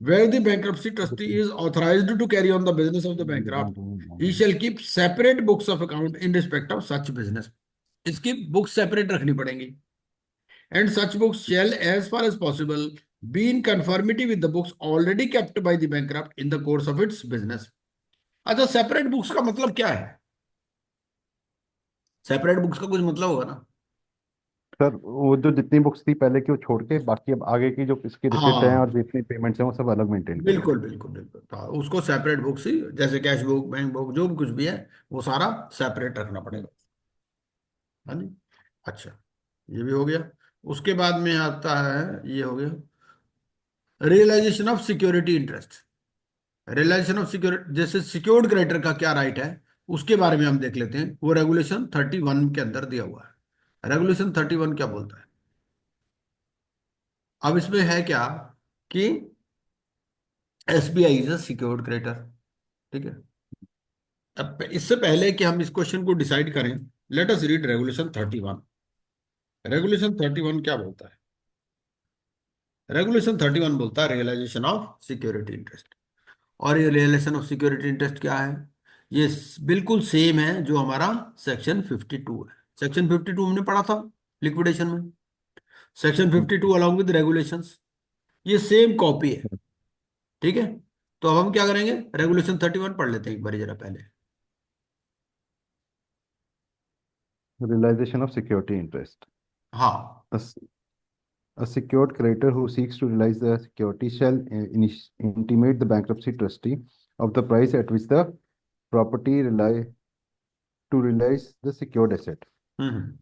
where the bankruptcy trustee is authorized to carry on the business of the bankrupt, he shall keep separate books of account in respect of such business। इसकी books separate रखनी पड़ेंगी। And such books shall as far as possible be in conformity with the books already kept by the bankrupt in the course of its business. अच्छा, separate books का मतलब क्या है? Separate books का कुछ मतलब होगा ना सर? वो जो जितनी बुक्स थी पहले की वो छोड़ के बाकी अब आगे की जो इसकी रिसिप्ट हैं और जितनी पेमेंट्स हैं वो सब अलग मेंटेन करेंगे। बिल्कुल बिल्कुल बिल्कुल, तो उसको सेपरेट बुक्स ही, जैसे कैश बुक, बैंक बुक, जो भी कुछ भी है वो सारा सेपरेट रखना पड़ेगा। हाँ जी, अच्छा, ये भी हो गया। उसके बाद में आता है, ये हो गया realisation of security interest. Realisation of security, जैसे सिक्योर्ड क्रेडिटर का क्या राइट है उसके बारे में हम देख लेते हैं। वो रेगुलेशन 31 के अंदर दिया हुआ है। रेगुलेशन 31 क्या बोलता है? अब इसमें है क्या कि SBI is a secured creditor, ठीक है। अब इससे पहले कि हम इस क्वेश्चन को डिसाइड करें, let us read regulation 31। Regulation 31 क्या बोलता है? रेगुलेशन 31 बोलता है रियलाइजेशन ऑफ सिक्योरिटी इंटरेस्ट। और ये रियलाइजेशन ऑफ सिक्योरिटी इंटरेस्ट क्या है? ये बिल्कुल सेम है जो हमारा सेक्शन 52 है। सेक्शन 52 हमने पढ़ा था लिक्विडेशन में, सेक्शन 52 अलॉन्ग विद रेगुलेशंस, ये सेम कॉपी है। ठीक है, तो अब हम क्या करेंगे, रेगुलेशन 31 पढ़ लेते हैं एक बार जरा पहले। Realization of security interest. हाँ। A, s- a secured creditor who seeks to realize the security shall intimate the bankruptcy trustee of the price at which the property to realize the secured asset. Hmm.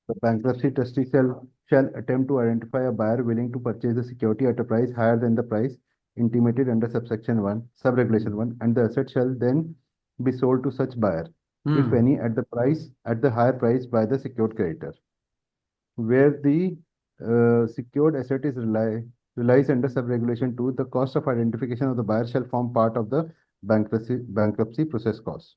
The bankruptcy trustee shall attempt to identify a buyer willing to purchase the security at a price higher than the price intimated under subsection 1, subregulation 1, and the asset shall then be sold to such buyer, if hmm. any, at the higher price by the secured creditor. Where the secured asset is realized under subregulation 2, the cost of identification of the buyer shall form part of the bankruptcy process cost.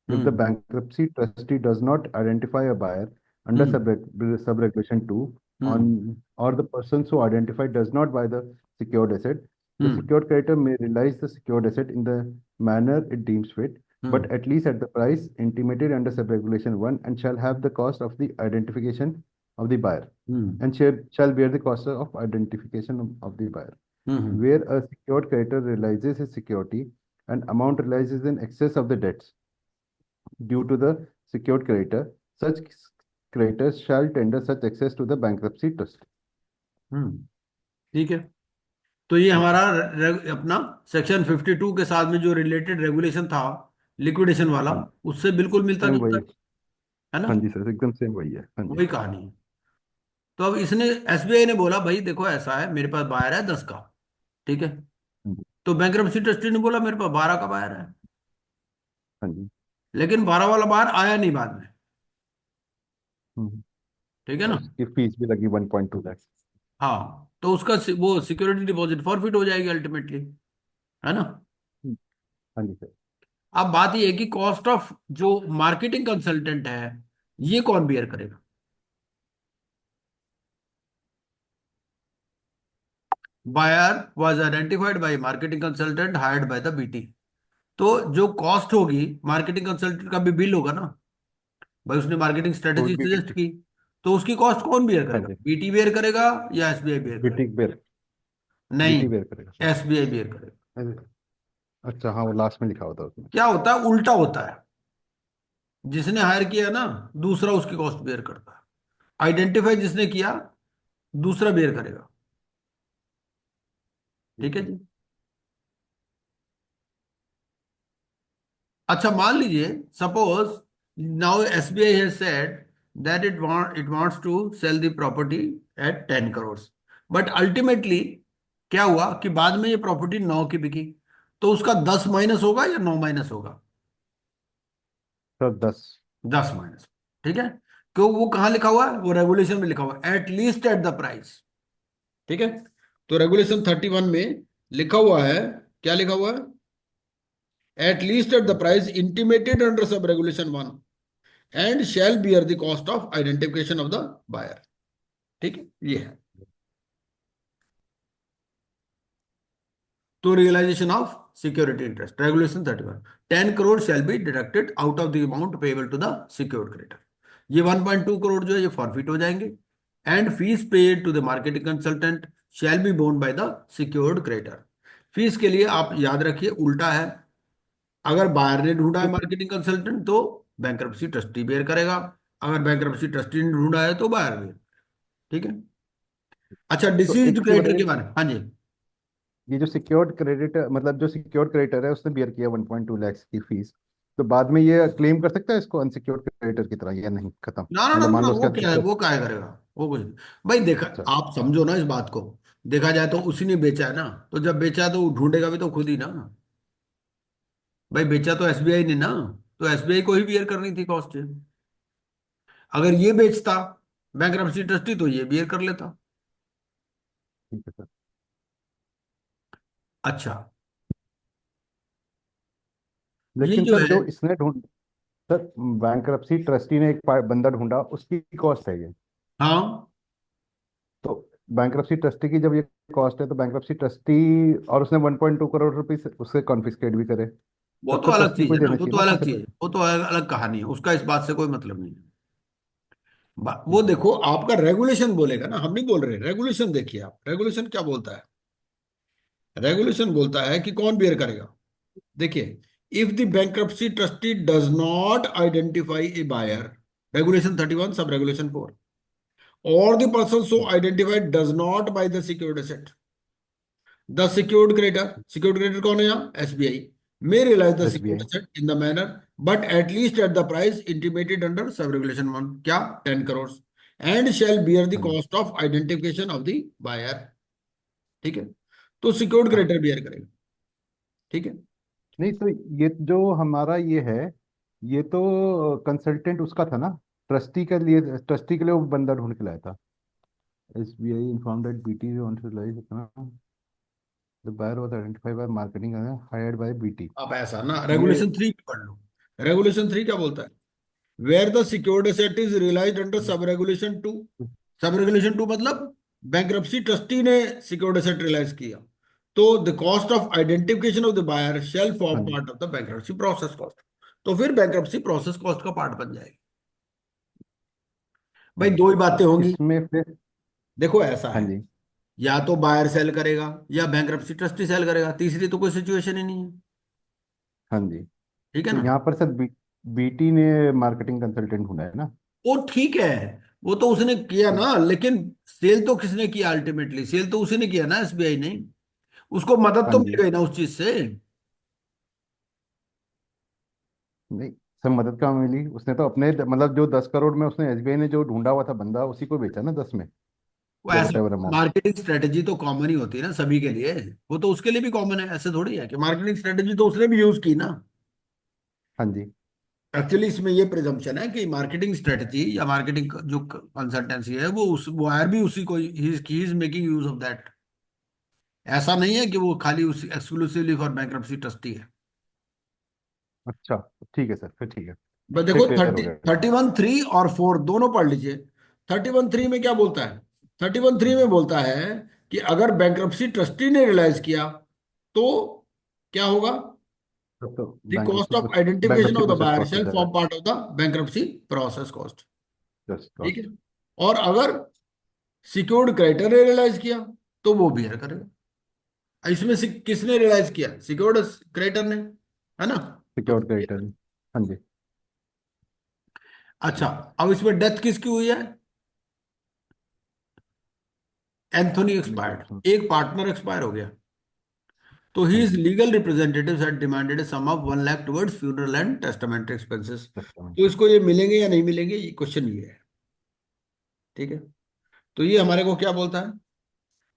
If the hmm. bankruptcy trustee does not identify a buyer under hmm. subregulation 2, hmm. on or the person so identified does not buy the secured asset, the hmm. secured creditor may realize the secured asset in the manner it deems fit, but hmm. at least at the price intimated under subregulation 1, and shall have the cost of the identification of the buyer, hmm. and shall bear the cost of identification of the buyer. Hmm. Where a secured creditor realizes his security and amount realizes in excess of the debts due to the secured creditor, such creditors shall tender such excess to the bankruptcy trust. हम्म। ठीक है, तो ये हमारा अपना section 52 के साथ में जो रिलेटेड रेगुलेशन था लिक्विडेशन वाला, हाँ, उससे बिल्कुल मिलता सेम जुलता वही। है ना। हाँ जी सर, एकदम सेम वही है। हाँ जी। वही कहानी है। तो अब इसने, एसबीआई ने बोला भाई देखो ऐसा है, मेरे पास बायर है 10 का। ठीक है, हाँ जी। तो बैंक्रप्सी ट्रस्टी ने बोला मेरे पास 12 का बायर है। हाँ जी। लेकिन 12 वाला बायर आया नहीं बाद में। हम्म। ठीक है और ना। उसकी फीस भी लगी 1.2 लाख। हाँ, तो उसका वो सिक्योरिटी डिपॉजिट फॉरफिट हो जाएगी अल्टीमेटली, है ना। हाँ जी सर। अब बात ये है कि कॉस्ट ऑफ जो मार्केटिंग कंसल्टेंट है, ये कौन बियर करेगा। Buyer was identified by marketing consultant hired by the BT. तो जो कॉस्ट होगी मार्केटिंग कंसल्टेंट का भी बिल होगा ना, भाई उसने मार्केटिंग वो स्ट्रेटेजी भी सजेस्ट की, तो उसकी कॉस्ट कौन बियर हाँ करेगा, जी, बीटी बियर करेगा या एसबीआई बियर करेगा। बीटी बेर नहीं, बीटी बेर करेगा सर। एसबीआई बियर करेगा। अरे, अच्छा हाँ, वो लास्ट में लिखा होता है उसमें। क्या होता है, उल्टा होता है। जिसने हायर किया ना, दूसरा उसकी कॉस्ट बियर करता है। आइडेंटिफाई जिसने किया, दूसरा बियर करेगा। ठीक ठीक है है। जी। अच्छा मान लीजिए, suppose now SBI has said that it wants to sell the property at 10 crore, but ultimately क्या हुआ कि बाद में ये प्रॉपर्टी 9 की बिकी, तो उसका 10 माइनस होगा या 9 माइनस होगा। सर 10। 10 माइनस। ठीक है, क्यों, वो कहाँ लिखा हुआ है, वो रेगुलेशन में लिखा हुआ है at least at the price. ठीक है, तो रेगुलेशन 31 में लिखा हुआ है, क्या लिखा हुआ है, at least at the price intimated under sub regulation 1 and shall bear the cost of identification of the buyer. ठीक है, ये है। तो realisation of security interest regulation 31, 10 crore shall be deducted out of the amount payable to the secured creditor. ये 1.2 करोड़ जो है ये forfeit हो जाएंगे, and fees paid to the marketing consultant shall be borne by the secured creditor. Fees के लिए आप याद रखिए उल्टा है, अगर बायर ने ढूंढा है मार्केटिंग कंसल्टेंट तो बैंक्रप्सी ट्रस्टी बेयर करेगा, अगर बैंक्रप्सी ट्रस्टी ने ढूंढा है तो बायर बेयर। ठीक है। अच्छा, तो डिसीज्ड एक चीज क्रेडिटर बताइए, के बारे में, हाँ जी। ये जो सिक्योर्ड क्रेडिटर, मतलब जो सिक्योर्ड क्रेडिटर है उसने बियर किया 1.2 लाख की फीस, तो बाद में ये क्लेम कर सकता है इसको अनसिक्योर्ड क्रेडिटर की तरह, या नहीं, खत्म? ना ना ना मतलब मान ना, लो वो उसका क्या है, वो क्या करेगा, वो कुछ नहीं। भाई देखा, अच्छा। आप समझो ना इस बात को, देखा जाए तो उसी ने बेचा है ना, तो जब बेचा है तो वो ढूंढेगा भी तो खुद ही ना। भाई बेचा तो एसबीआई ने ना, तो एसबीआई को ही बियर करनी थी कॉस्ट। अगर ये बेचता बैंक्रप्सी ट्रस्टी तो ये बियर कर लेता। ठीक है सर। अच्छा, ये लेकिन जो सर है, जो इसने ढूंढ सर, बैंक्रप्सी ट्रस्टी ने एक बंदा ढूंढा, उसकी कॉस्ट है ये। हाँ तो बैंक्रप्सी ट्रस्टी की जब ये कॉस्ट है तो बैंक्रप्सी ट्रस्टी, और उसने 1.2 करोड़ रुपए उससे कॉन्फिस्केट भी करे, वो तब तो तो अलग ट्रस्टी चीज को है ही ना, देना वो चाहिए तो ना अपना अलग चीज है, खर्च। वो तो अलग अलग कहानी है, उसका इस बात से कोई मतलब नहीं है। वो देखो आपका रेगुलेशन बोलेगा ना, हम नहीं बोल रहे, रेगुलेशन देखिए आप, रेगुलेशन क्या बोलता है। रेगुलेशन बोलता है कि कौन बियर करेगा। देखिए, if the bankruptcy trustee does not identify a buyer, regulation 31 sub regulation 4, or the person so identified does not buy the secured asset, the secured creditor कौन है यहाँ, SBI, may realize the secured SBI। asset in the manner but at least at the price intimated under sub regulation 1, क्या, 10 crores, and shall bear the हाँ जी। cost of identification of the buyer। ठीक है, तो secured हाँ, creditor beer करेगा। ठीक है। नहीं तो ये जो हमारा ये है, ये तो कंसल्टेंट उसका था ना, ट्रस्टी के लिए वो बंदा ढूंढ के लाया था। SBI inform that BT wants to lies the buyer was identified by marketing hired by BT। अब ऐसा ना, ये रेगुलेशन 3 पढ़ लो। रेगुलेशन 3 क्या बोलता है, where the secured asset is realised under sub regulation 2। Sub regulation 2 मतलब बैंक्रप्सी ट्रस्टी ने सिक्योर्ड एसेट रियलाइज किया, तो the cost of identification of the buyer shall हाँ फॉर्म जी। Part of the bankruptcy process cost. तो फिर bankruptcy process cost का part बन जाएगी। भाई दो ही तो बातें होंगी। इसमें फिर, देखो ऐसा हाँ है, जी। या तो बायर सेल करेगा या बैंक्रप्सी ट्रस्टी सेल करेगा, तीसरी तो कोई सिचुएशन ही नहीं है। हाँ जी। ठीक है तो ना। यहाँ पर सर BT ने मार्केटिंग कंसल्टेंट ढूंढा है ना। वो ठीक है, वो तो उसने किया ना, लेकिन सेल तो किसने किया, अल्टीमेटली सेल तो उसी ने किया ना, एसबीआई ने। उसको मदद हाँ तो जी। मिल गई ना उस चीज से। नहीं सर, मदद कहाँ मिली, उसने तो अपने मतलब जो 10 करोड़ में उसने SBI ने जो ढूंढा हुआ था बंदा, उसी को बेचा ना 10 में, वो द ऐसे what ever amount. Marketing strategy तो कॉमन ही होती है ना सभी के लिए, वो तो उसके लिए भी कॉमन है, ऐसे थोड़ी है कि मार्केटिंग स्ट्रेटेजी तो उसने भी यूज की ना। हाँ जी। एक्चुअली इसमें ये प्रिजम्पशन है कि मार्केटिंग स्ट्रेटेजी या मार्केटिंग जो कंसल्टेंसी है वो वायर भी उसी को, he is making use of that. ऐसा नहीं है कि वो खाली उसी एक्सक्लूसिवली फॉर बैंक्रप्सी ट्रस्टी है। अच्छा, ठीक है सर, फिर ठीक है। बस फिर देखो क्लियर हो 30, गया सर। 31(3) और 4 दोनों पढ़ लीजिए। 31(3) में क्या बोलता है, 31(3) में बोलता है कि अगर बैंक्रप्सी ट्रस्टी ने रियलाइज किया तो क्या होगा, तब तो the cost of identification bankruptcy of the process buyer cost हो शेल जाएगा। Form part of the bankruptcy process cost. Just ठीक है। कॉस्ट। और अगर सिक्योर्ड क्रेडिटर ने रियलाइज किया तो वो बियर करेगा। इसमें किसने रियलाइज किया, सिक्योर्ड क्रेडिटर ने, है ना। तो सिक्योर्ड क्रेडिटर। हाँ जी। अच्छा, अब इसमें डेथ किसकी हुई है, एंथोनी एक्सपायर्ड, रिकॉर्ड। एक पार्टनर एक्सपायर हो गया, तो हाँ his ji. legal representatives had demanded a sum of 1 lakh towards funeral and testamentary expenses। तो testament। इसको ये मिलेंगे या नहीं मिलेंगे, ये क्वेश्चन ये है। ठीक है, तो ये हमारे को क्या बोलता है,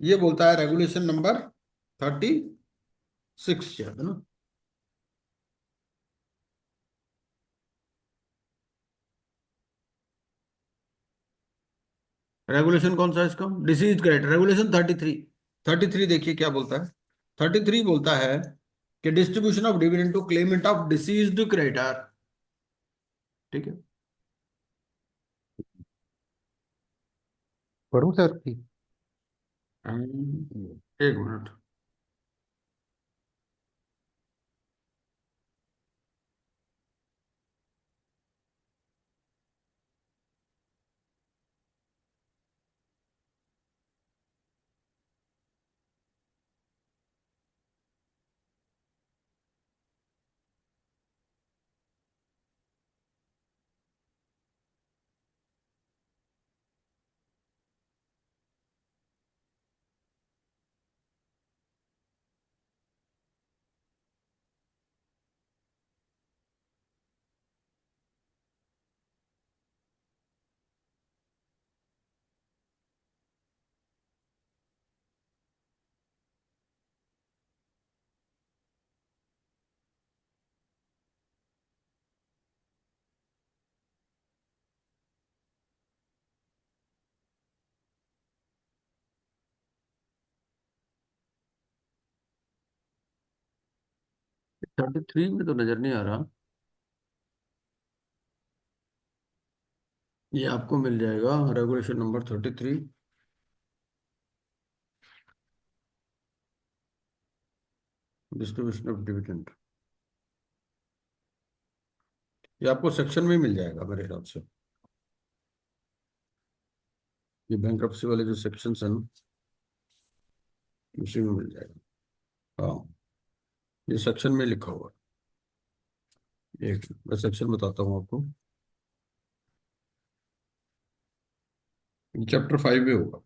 ये बोलता है रेगुलेशन नंबर 36 शायद, है ना। रेगुलेशन कौन सा है इसका, डिसीज क्रेडिटर, रेगुलेशन 33। 33 देखिए क्या बोलता है। 33 बोलता है कि distribution of dividend to claimant of deceased creditor. ठीक है। पढ़ूँ सर की। एक मिनट। थर्टी थ्री में तो नजर नहीं आ रहा, ये आपको मिल जाएगा regulation number 33। Distribution of dividend, ये आपको सेक्शन में मिल जाएगा मेरे हिसाब से। ये बैंक्रप्सी वाले जो सेक्शंस हैं ना, उसी में मिल जाएगा। हाँ, ये सेक्शन में लिखा हुआ है। एक मैं सेक्शन बताता हूँ आपको, चैप्टर 5 में होगा।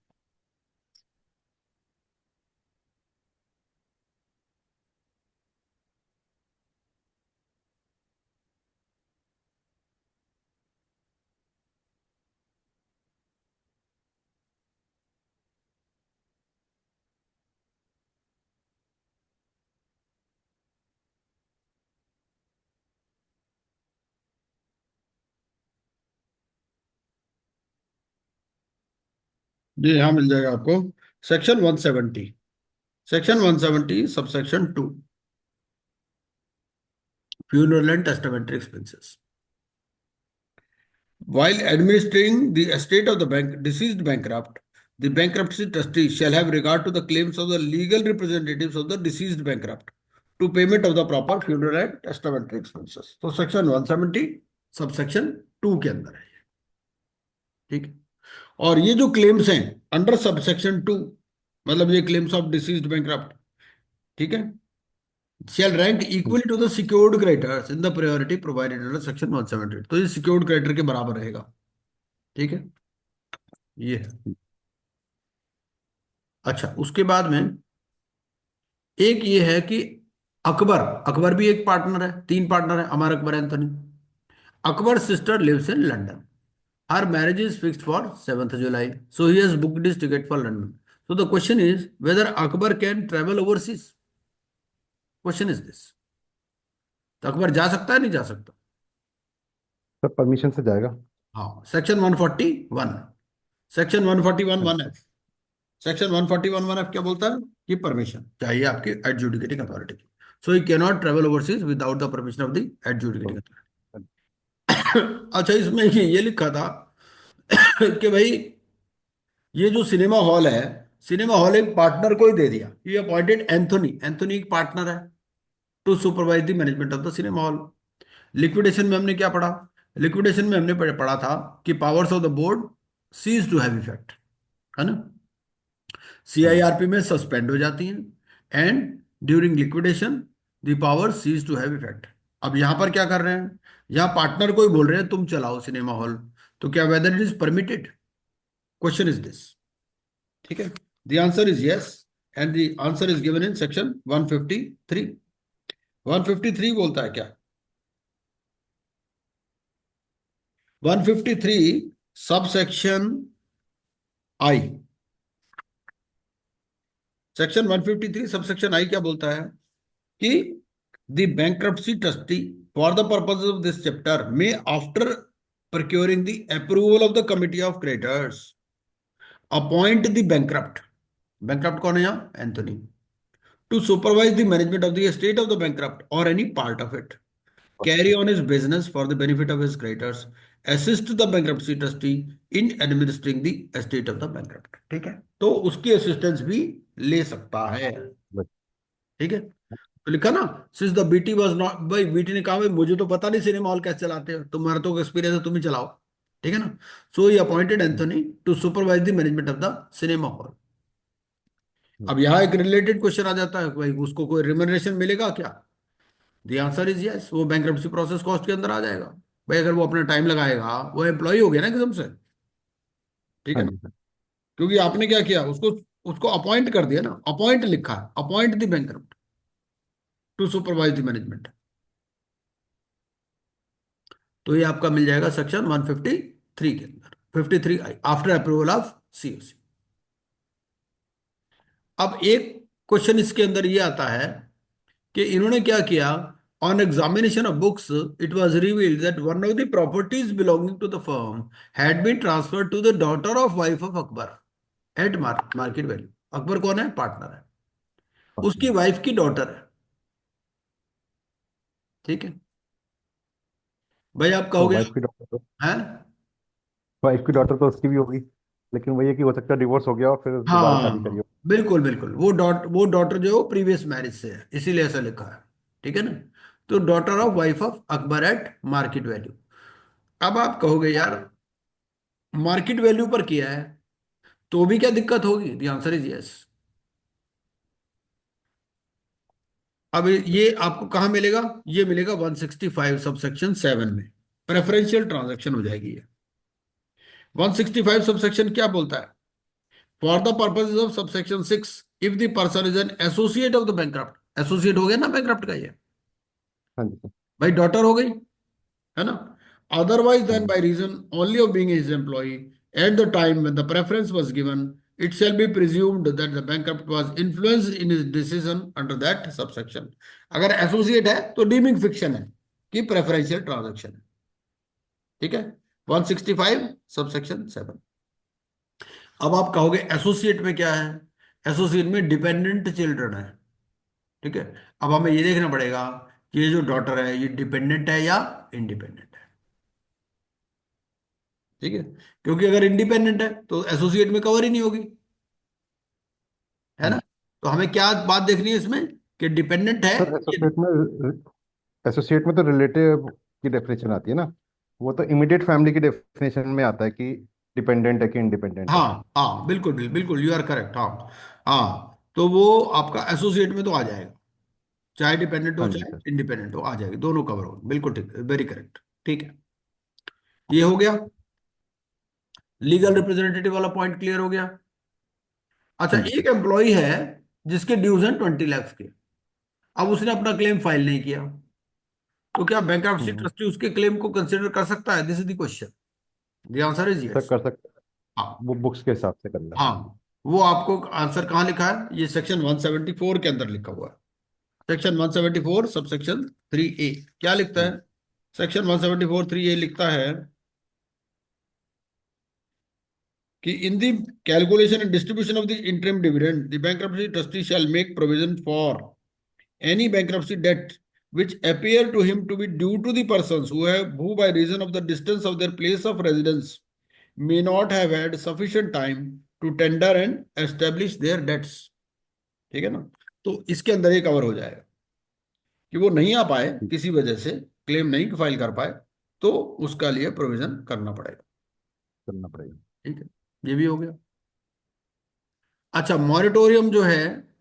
ये यहाँ मिल जाएगा आपको, section 170, section 170 subsection 2, funeral and testamentary expenses. While administering the estate of the deceased bankrupt, the bankruptcy trustee shall have regard to the claims of the legal representatives of the deceased bankrupt to payment of the proper funeral and testamentary expenses. तो section 170 subsection 2 के अंदर है, ठीक है। और ये जो claims हैं अंडर सबसेक्शन 2, मतलब ये क्लेम्स ऑफ डिसीज्ड बैंकरप्ट, ठीक है, shall rank equally to the secured creditors in the priority provided under section 178। तो ये secured creditor के बराबर रहेगा, ठीक है, ये है। अच्छा, उसके बाद में एक ये है कि अकबर, अकबर भी एक पार्टनर है, 3 पार्टनर है, Amar Akbar Anthony. Akbar sister lives in London, her marriage is fixed for 7th July, so he has booked his ticket for London. So the question is whether Akbar can travel overseas, question is this. तो अकबर जा सकता है नहीं जा सकता? Sir permission से जाएगा। हाँ, section 141, section 141 1F, section 141 1F क्या बोलता है कि परमिशन चाहिए आपकी एडजुडिकेटिंग अथॉरिटी की। So he can not travel overseas without the permission of the adjudicating authority. अच्छा, इसमें ये लिखा था कि भाई ये जो सिनेमा हॉल है, सिनेमा हॉल एक पार्टनर को ही दे दिया, ये अपॉइंटेड एंथोनी, एंथोनी एक पार्टनर है, to supervise the management of the cinema hall. Liquidation में हमने क्या पढ़ा? लिक्विडेशन में हमने पढ़ा था कि powers of the board cease to have effect, है ना, सीआईआरपी में सस्पेंड हो जाती हैं, and during liquidation the power cease to have effect. अब यहां पर क्या कर रहे हैं, यहां पार्टनर को ही बोल रहे हैं तुम चलाओ सिनेमा हॉल, तो क्या whether it is permitted, question is this, ठीक है। The answer is yes, and the answer is given in section 153। 153 बोलता है क्या? 153 sub section I, section 153 sub section I क्या बोलता है कि the bankruptcy trustee for the purpose of this chapter में after procuring the approval of the committee of creditors appoint the bankrupt, bankrupt कौन है यहाँ? Anthony, to supervise the management of the estate of the bankrupt or any part of it, carry on his business for the benefit of his creditors, assist the bankruptcy trustee in administering the estate of the bankrupt, ठीक है, तो उसकी assistance भी ले सकता है, ठीक है। तो लिखा ना, since the BT was not, भाई बीटी ने कहा भाई मुझे तो पता नहीं सिनेमा हॉल कैसे चलाते हो, तुम्हारा तो एक्सपीरियंस है, तुम ही चलाओ, ठीक है ना। So he appointed Anthony to supervise the management of the cinema hall. अब यहाँ एक रिलेटेड क्वेश्चन आ जाता है, भाई उसको कोई रिम्यूनरेशन मिलेगा क्या? द आंसर इज यस, वो बैंक्रप्सी प्रोसेस कॉस्ट के अंदर आ जाएगा। भाई अगर वो अपना टाइम लगाएगा, वो एम्प्लॉय हो गया ना एकदम से, ठीक है हाँ ना, जी सर। क्योंकि आपने क्या किया, उसको उसको अपॉइंट कर दिया ना, अपॉइंट लिखा है, appoint the bankrupt to supervise the management. तो ये आपका मिल जाएगा सेक्शन 153 के अंदर, 53 आफ्टर अप्रूवल ऑफ सीओसी। अब एक क्वेश्चन इसके अंदर ये आता है कि इन्होंने क्या किया, on examination of books it was revealed that one of the properties belonging to the firm had been transferred to the daughter of wife of Akbar at market value. Akbar कौन है? पार्टनर है, उसकी वाइफ की डॉटर है, ठीक है। भाई आप तो कहोगे है, वाइफ की डॉटर तो उसकी भी होगी, लेकिन वही है कि हो सकता है डिवोर्स हो गया और फिर दोबारा शादी हाँ, करी हो। बिल्कुल बिल्कुल, वो डॉटर जो है वो प्रीवियस मैरिज से है, इसीलिए ऐसा लिखा है। ठीक है ना। तो daughter of wife of Akbar at market value. अब आप कहोगे यार मार्केट वैल्यू पर किया है तो भी क्या दिक्कत होगी? The answer is yes. अब ये आपको कहाँ मिलेगा? ये मिलेगा 165 सबसेक्शन 7 में, प्रेफरेंशियल ट्रांजैक्शन हो जाएगी ये। 165 सबसेक्शन क्या बोलता है? For the purpose of subsection 6 if the person is an associate of the bankrupt. Associate हो गया ना बैंकक्रप्ट का ये, हाँ जी सर। भाई डॉटर हो गई, है ना। अदरवाइज हाँ देन जी। By reason only of being his employ at the time when the preference was given, it shall be presumed that the bankrupt was influenced in his decision under that subsection। अगर associate है तो dimming fiction है कि preferential transaction है। ठीक है। 165 subsection 7। अब आप कहोगे एसोसिएट में क्या है? एसोसिएट में डिपेंडेंट चिल्ड्रन है। ठीक है। अब हमें ये देखना पड़ेगा कि ये जो डॉटर है ये डिपेंडेंट है या इंडिपेंडेंट है। ठीक है। क्योंकि अगर इंडिपेंडेंट है तो एसोसिएट में कवर ही नहीं होगी, है हाँ ना। जी तो हमें क्या बात देखनी है इसमें कि डिपेंडेंट है सर, कि। एसोसिएट में तो रिलेटिव की डेफिनेशन आती है ना, वो तो इमीडिएट फैमिली की डेफिनेशन में आता है कि डिपेंडेंट है कि इंडिपेंडेंट है। हाँ हाँ बिल्कुल बिल्कुल बिल्कुल, यू आर करेक्ट। हाँ हाँ, तो वो आपका एसोसिएट में तो आ जाएगा, चाहे डिपेंडेंट हो हाँ जी चाहे सर। इंडिपेंडेंट हो, आ जाएगी, दोनों कवर हो, बिल्कुल ठीक, वेरी करेक्ट। ठीक है, ये हो गया। लीगल रिप्रेजेंटेटिव वाला पॉइंट क्लियर हो गया। अच्छा, हाँ जी एक सर। एम्प्लॉय है जिसके ड्यूज हैं 20 लाख के, अब उसने अपना क्लेम फाइल नहीं किया, तो क्या बैंक्रप्सी हम्म, ट्रस्टी उसके क्लेम को कंसिडर कर सकता है? This is the question. The answer is sir yes. कर सकते हैं, हाँ वो बुक्स के हिसाब से करना है। हाँ, वो आपको आंसर कहाँ लिखा है? ये सेक्शन 174 के अंदर लिखा हुआ है। सेक्शन 174 सबसेक्शन 3A क्या लिखता हम्म, है? सेक्शन 174 3A लिखता है कि in the calculation and distribution of the interim dividend the bankruptcy trustee shell make provision for any bankruptcy debt which appear to him to be due to the persons who by reason of the distance of their place of residence may not have had sufficient time to tender and establish their debts। ठीक है ना। तो इसके अंदर ये cover हो जाएगा कि वो नहीं आ पाए ठीक, किसी वजह से, क्लेम नहीं फाइल कर पाए, तो उसका लिए प्रोविजन करना पड़ेगा। करना पड़ेगा। ठीक है, ये भी हो गया। अच्छा, मॉरिटोरियम जो है,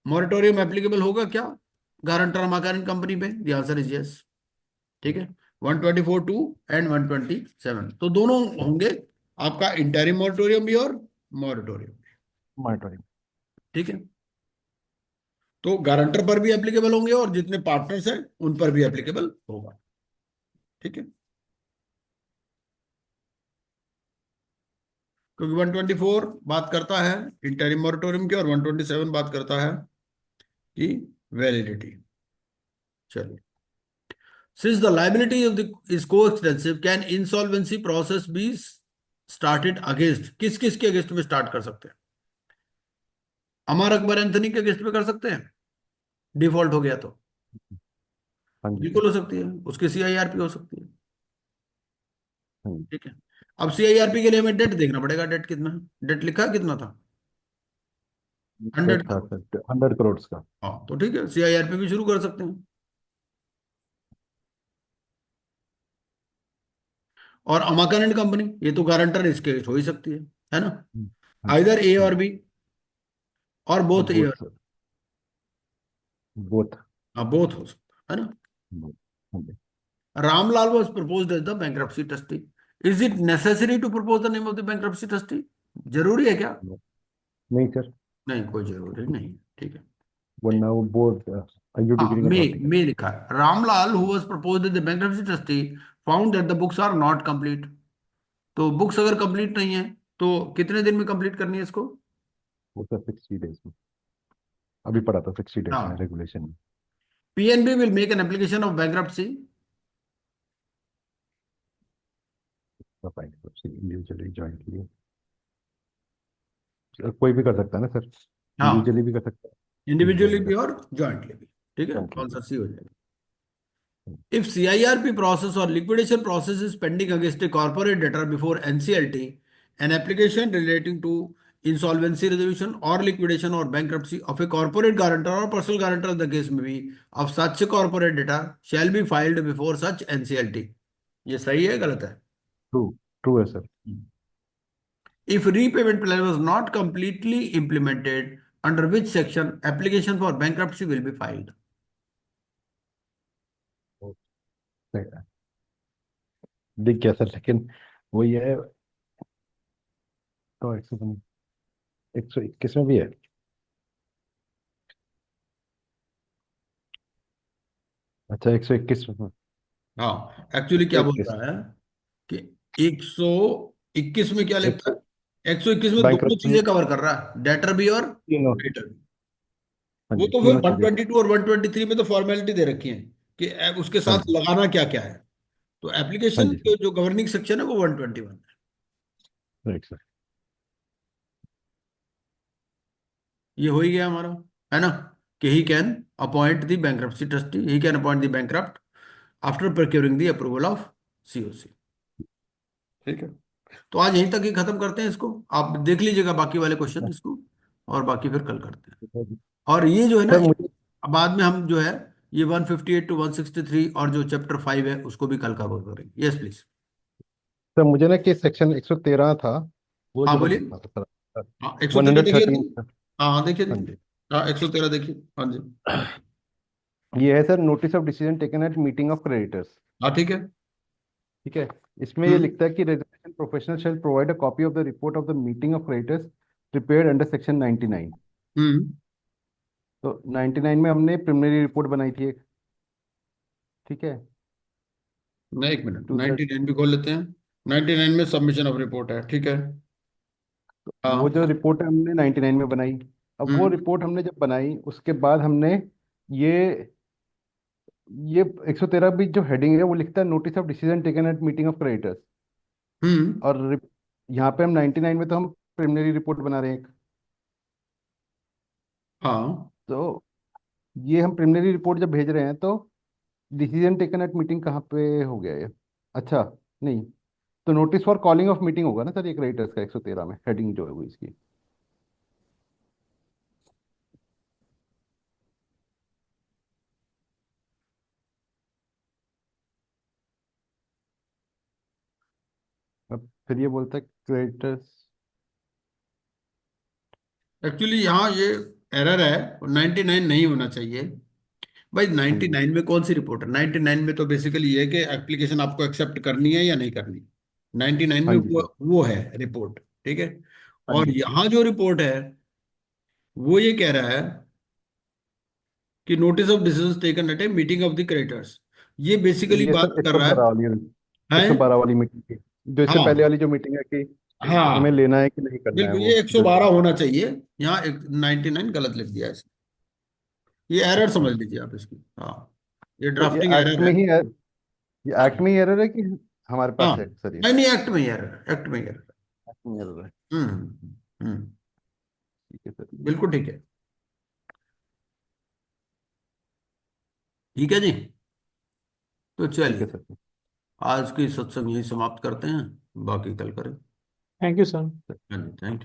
मॉरिटोरियम एप्लीकेबल होगा क्या गारंटर मकान कंपनी पे? The answer is yes. ठीक है। 124(2) एंड 127 तो दोनों होंगे, आपका इंटरिम मॉरिटोरियम भी और मॉरिटोरियम भी। मॉनिटरिंग। ठीक है। तो गारंटर पर भी एप्लीकेबल होंगे और जितने पार्टनर्स हैं उन पर भी एप्लीकेबल होगा। ठीक है। क्योंकि 124 बात करता है इंटरिम मॉरिटोरियम की और 127 बात करता है कि वैलिडिटी। चलिए, since the liability of the is co-extensive can insolvency process be started against, किस किस के अगेंस्ट में स्टार्ट कर सकते हैं? अमर अकबर एंथनी के अगेंस्ट में कर सकते हैं, डिफॉल्ट हो गया तो। हाँ जी सर। बिल्कुल हो सकती है, उसकी सीआईआरपी हो सकती है। हाँ जी। ठीक है। अब सीआईआरपी के लिए हमें डेट देखना पड़ेगा, डेट कितना है, डेट लिखा है कितना था? डेट 100 था करोड़ सर 100 करोड़ का। हाँ, तो ठीक है, सीआईआरपी भी शुरू कर सकते हैं। और अमाकन एंड कंपनी, ये तो गारंटर इसके हो ही सकती है ना। हम्म, हाँ जी। आइदर ए हाँ और जी। बी, और बोथ ए बोथ और, सर। बोथ। हाँ बोथ हो सकता है ना। हाँ जी। Ramlal was proposed as the bankruptcy trustee। Is it necessary to propose the name of the bankruptcy trustee? जरूरी है क्या? नहीं सर, नहीं, कोई जरूरी नहीं। ठीक है। वरना वो बोर्ड आईयू हाँ, डिग्री मे अथॉरिटी का। मे लिखा है Ramlal who was proposed as the bankruptcy trustee found that the books are not complete। तो बुक्स अगर कंप्लीट नहीं है तो कितने दिन में कंप्लीट करनी है इसको? वो सर 60 डेज में, अभी पढ़ा था 60 डेज में हाँ, रेगुलेशन में। PNB will make an application of bankruptcy. Individually jointly, कोई भी कर सकता है ना सर, हाँ, इंडिविजुअली भी कर सकता है, इंडिविजुअली इंडिविजुअली भी कर और जॉइंटली भी। ठीक है, सकता कौन सा है। सी हो जाएगा? If CIRP process or liquidation process is pending against a corporate debtor before NCLT, an application relating to insolvency resolution और लिक्विडेशन और bankruptcy of a corporate guarantor और पर्सनल गारंटर द केस में भी of such corporate data shell be filed before such NCLT. ये सही है गलत है? ट्रू, ट्रू है sir. If repayment plan was not completely implemented, under which section application for bankruptcy will be filed? सही है। दिख गया सर, लेकिन वो ये है तो 121 में भी है। अच्छा, 121 में। हाँ, एक्चुअली क्या बोल 121 रहा है कि 121 में क्या लिखता है, 121 में दोनों बैंक्रप्सी चीजें कवर कर रहा है, डेटर भी और तीनों। क्रेडिटर भी। हाँ वो जी, तो फिर तीनों चीजें। 122 और 123 में तो फॉर्मेलिटी दे रखी है कि उसके हाँ साथ जी, लगाना क्या क्या है। तो हाँ एप्लीकेशन जी के सर। जो गवर्निंग सेक्शन है वो 121 है। Right sir. ये हो ही गया हमारा, है ना, कि he can appoint the bankruptcy trustee, he can appoint the bankrupt after procuring the approval of COC. ठीक है, तो आज यहीं तक ही खत्म करते हैं इसको। आप देख लीजिएगा बाकी वाले क्वेश्चन इसको, और बाकी फिर कल करते हैं। और ये जो है ना, सर मुझे बाद में हम जो है ये 158 टू 163 और जो चैप्टर 5 है उसको भी कल कवर करेंगे। Yes please. सर मुझे ना कि सेक्शन 113 था, वो हाँ जरा बोलिए। देखना था सर। हाँ 113 देख लेते 113 हैं। सर। हाँ हाँ देखिए हाँ देखिए। जी। हाँ 113 देखिए, हाँ जी। ये है sir, notice of decision taken at meeting of creditors. हाँ ठीक है। ठीक है। इसमें ये हम्म लिखता है कि resolution professional shall provide a copy of the report of the meeting of creditors prepared under section 99। हम्म। तो 99 में हमने प्रिलिमिनरी रिपोर्ट बनाई थी एक। ठीक है। नहीं एक मिनट, 230। 99 भी खोल लेते हैं। 99 में सबमिशन ऑफ रिपोर्ट है, ठीक है। वो जो हाँ। रिपोर्ट है हमने 99 में बनाई। अब वो हम्म। रिपोर्ट हमने जब बनाई उसके बाद हमने ये ये 113 भी जो हेडिंग है वो लिखता है notice of decision taken at meeting of creditors. Hmm. और यहाँ पे हम 99 में तो हम प्रिलिमिनरी रिपोर्ट बना रहे हैं एक। हाँ तो ये हम प्रिलिमिनरी रिपोर्ट जब भेज रहे हैं तो डिसीजन टेकन एट मीटिंग कहाँ पे हो गया ये? अच्छा, नहीं, तो notice for calling of meeting होगा ना सर ये क्रेडिटर्स का 113 में हेडिंग जो है वो इसकी। अब फिर ये बोलता है क्रेडिटर्स। एक्चुअली यहाँ ये एरर है, 99 नहीं होना चाहिए। भाई हाँ जी, 99 में कौन सी रिपोर्ट है? 99 में तो बेसिकली ये है कि एप्लीकेशन आपको एक्सेप्ट करनी है या नहीं करनी। 99 हाँ में जी सर। वो है रिपोर्ट, ठीक है। हाँ और जी। यहाँ जो रिपोर्ट है वो ये कह रहा है कि notice of decision taken at a meeting of the creditors. ये बेसिकली ये बात सर कर रहा 112 वाली, है। 112 वाली मीटिंग की, जो इससे पहले हाँ वाली जो मीटिंग है कि हमें हाँ लेना है कि नहीं करना है बिल्कुल, वो ये जो। 112 होना चाहिए। यहाँ 99 गलत लिख दिया है इसने। ये एरर अच्छा, समझ लीजिए आप इसकी। हाँ, ये तो ये ड्राफ्टिंग एक्ट एरर है। में ही है, ये एक्ट हाँ में ही एरर है कि हमारे हाँ, पास है सर ये? नहीं नहीं, एक्ट में ही एरर है, एक्ट में ही एरर है। एक्ट में एरर है। हम्म। ठीक है सर। बिल्कुल ठीक है। ठीक है जी। तो ठीक है चलिए, सर। आज की सत्संग यही समाप्त करते हैं, बाकी कल करें। Thank you, sir. हाँ जी, थैंक यू।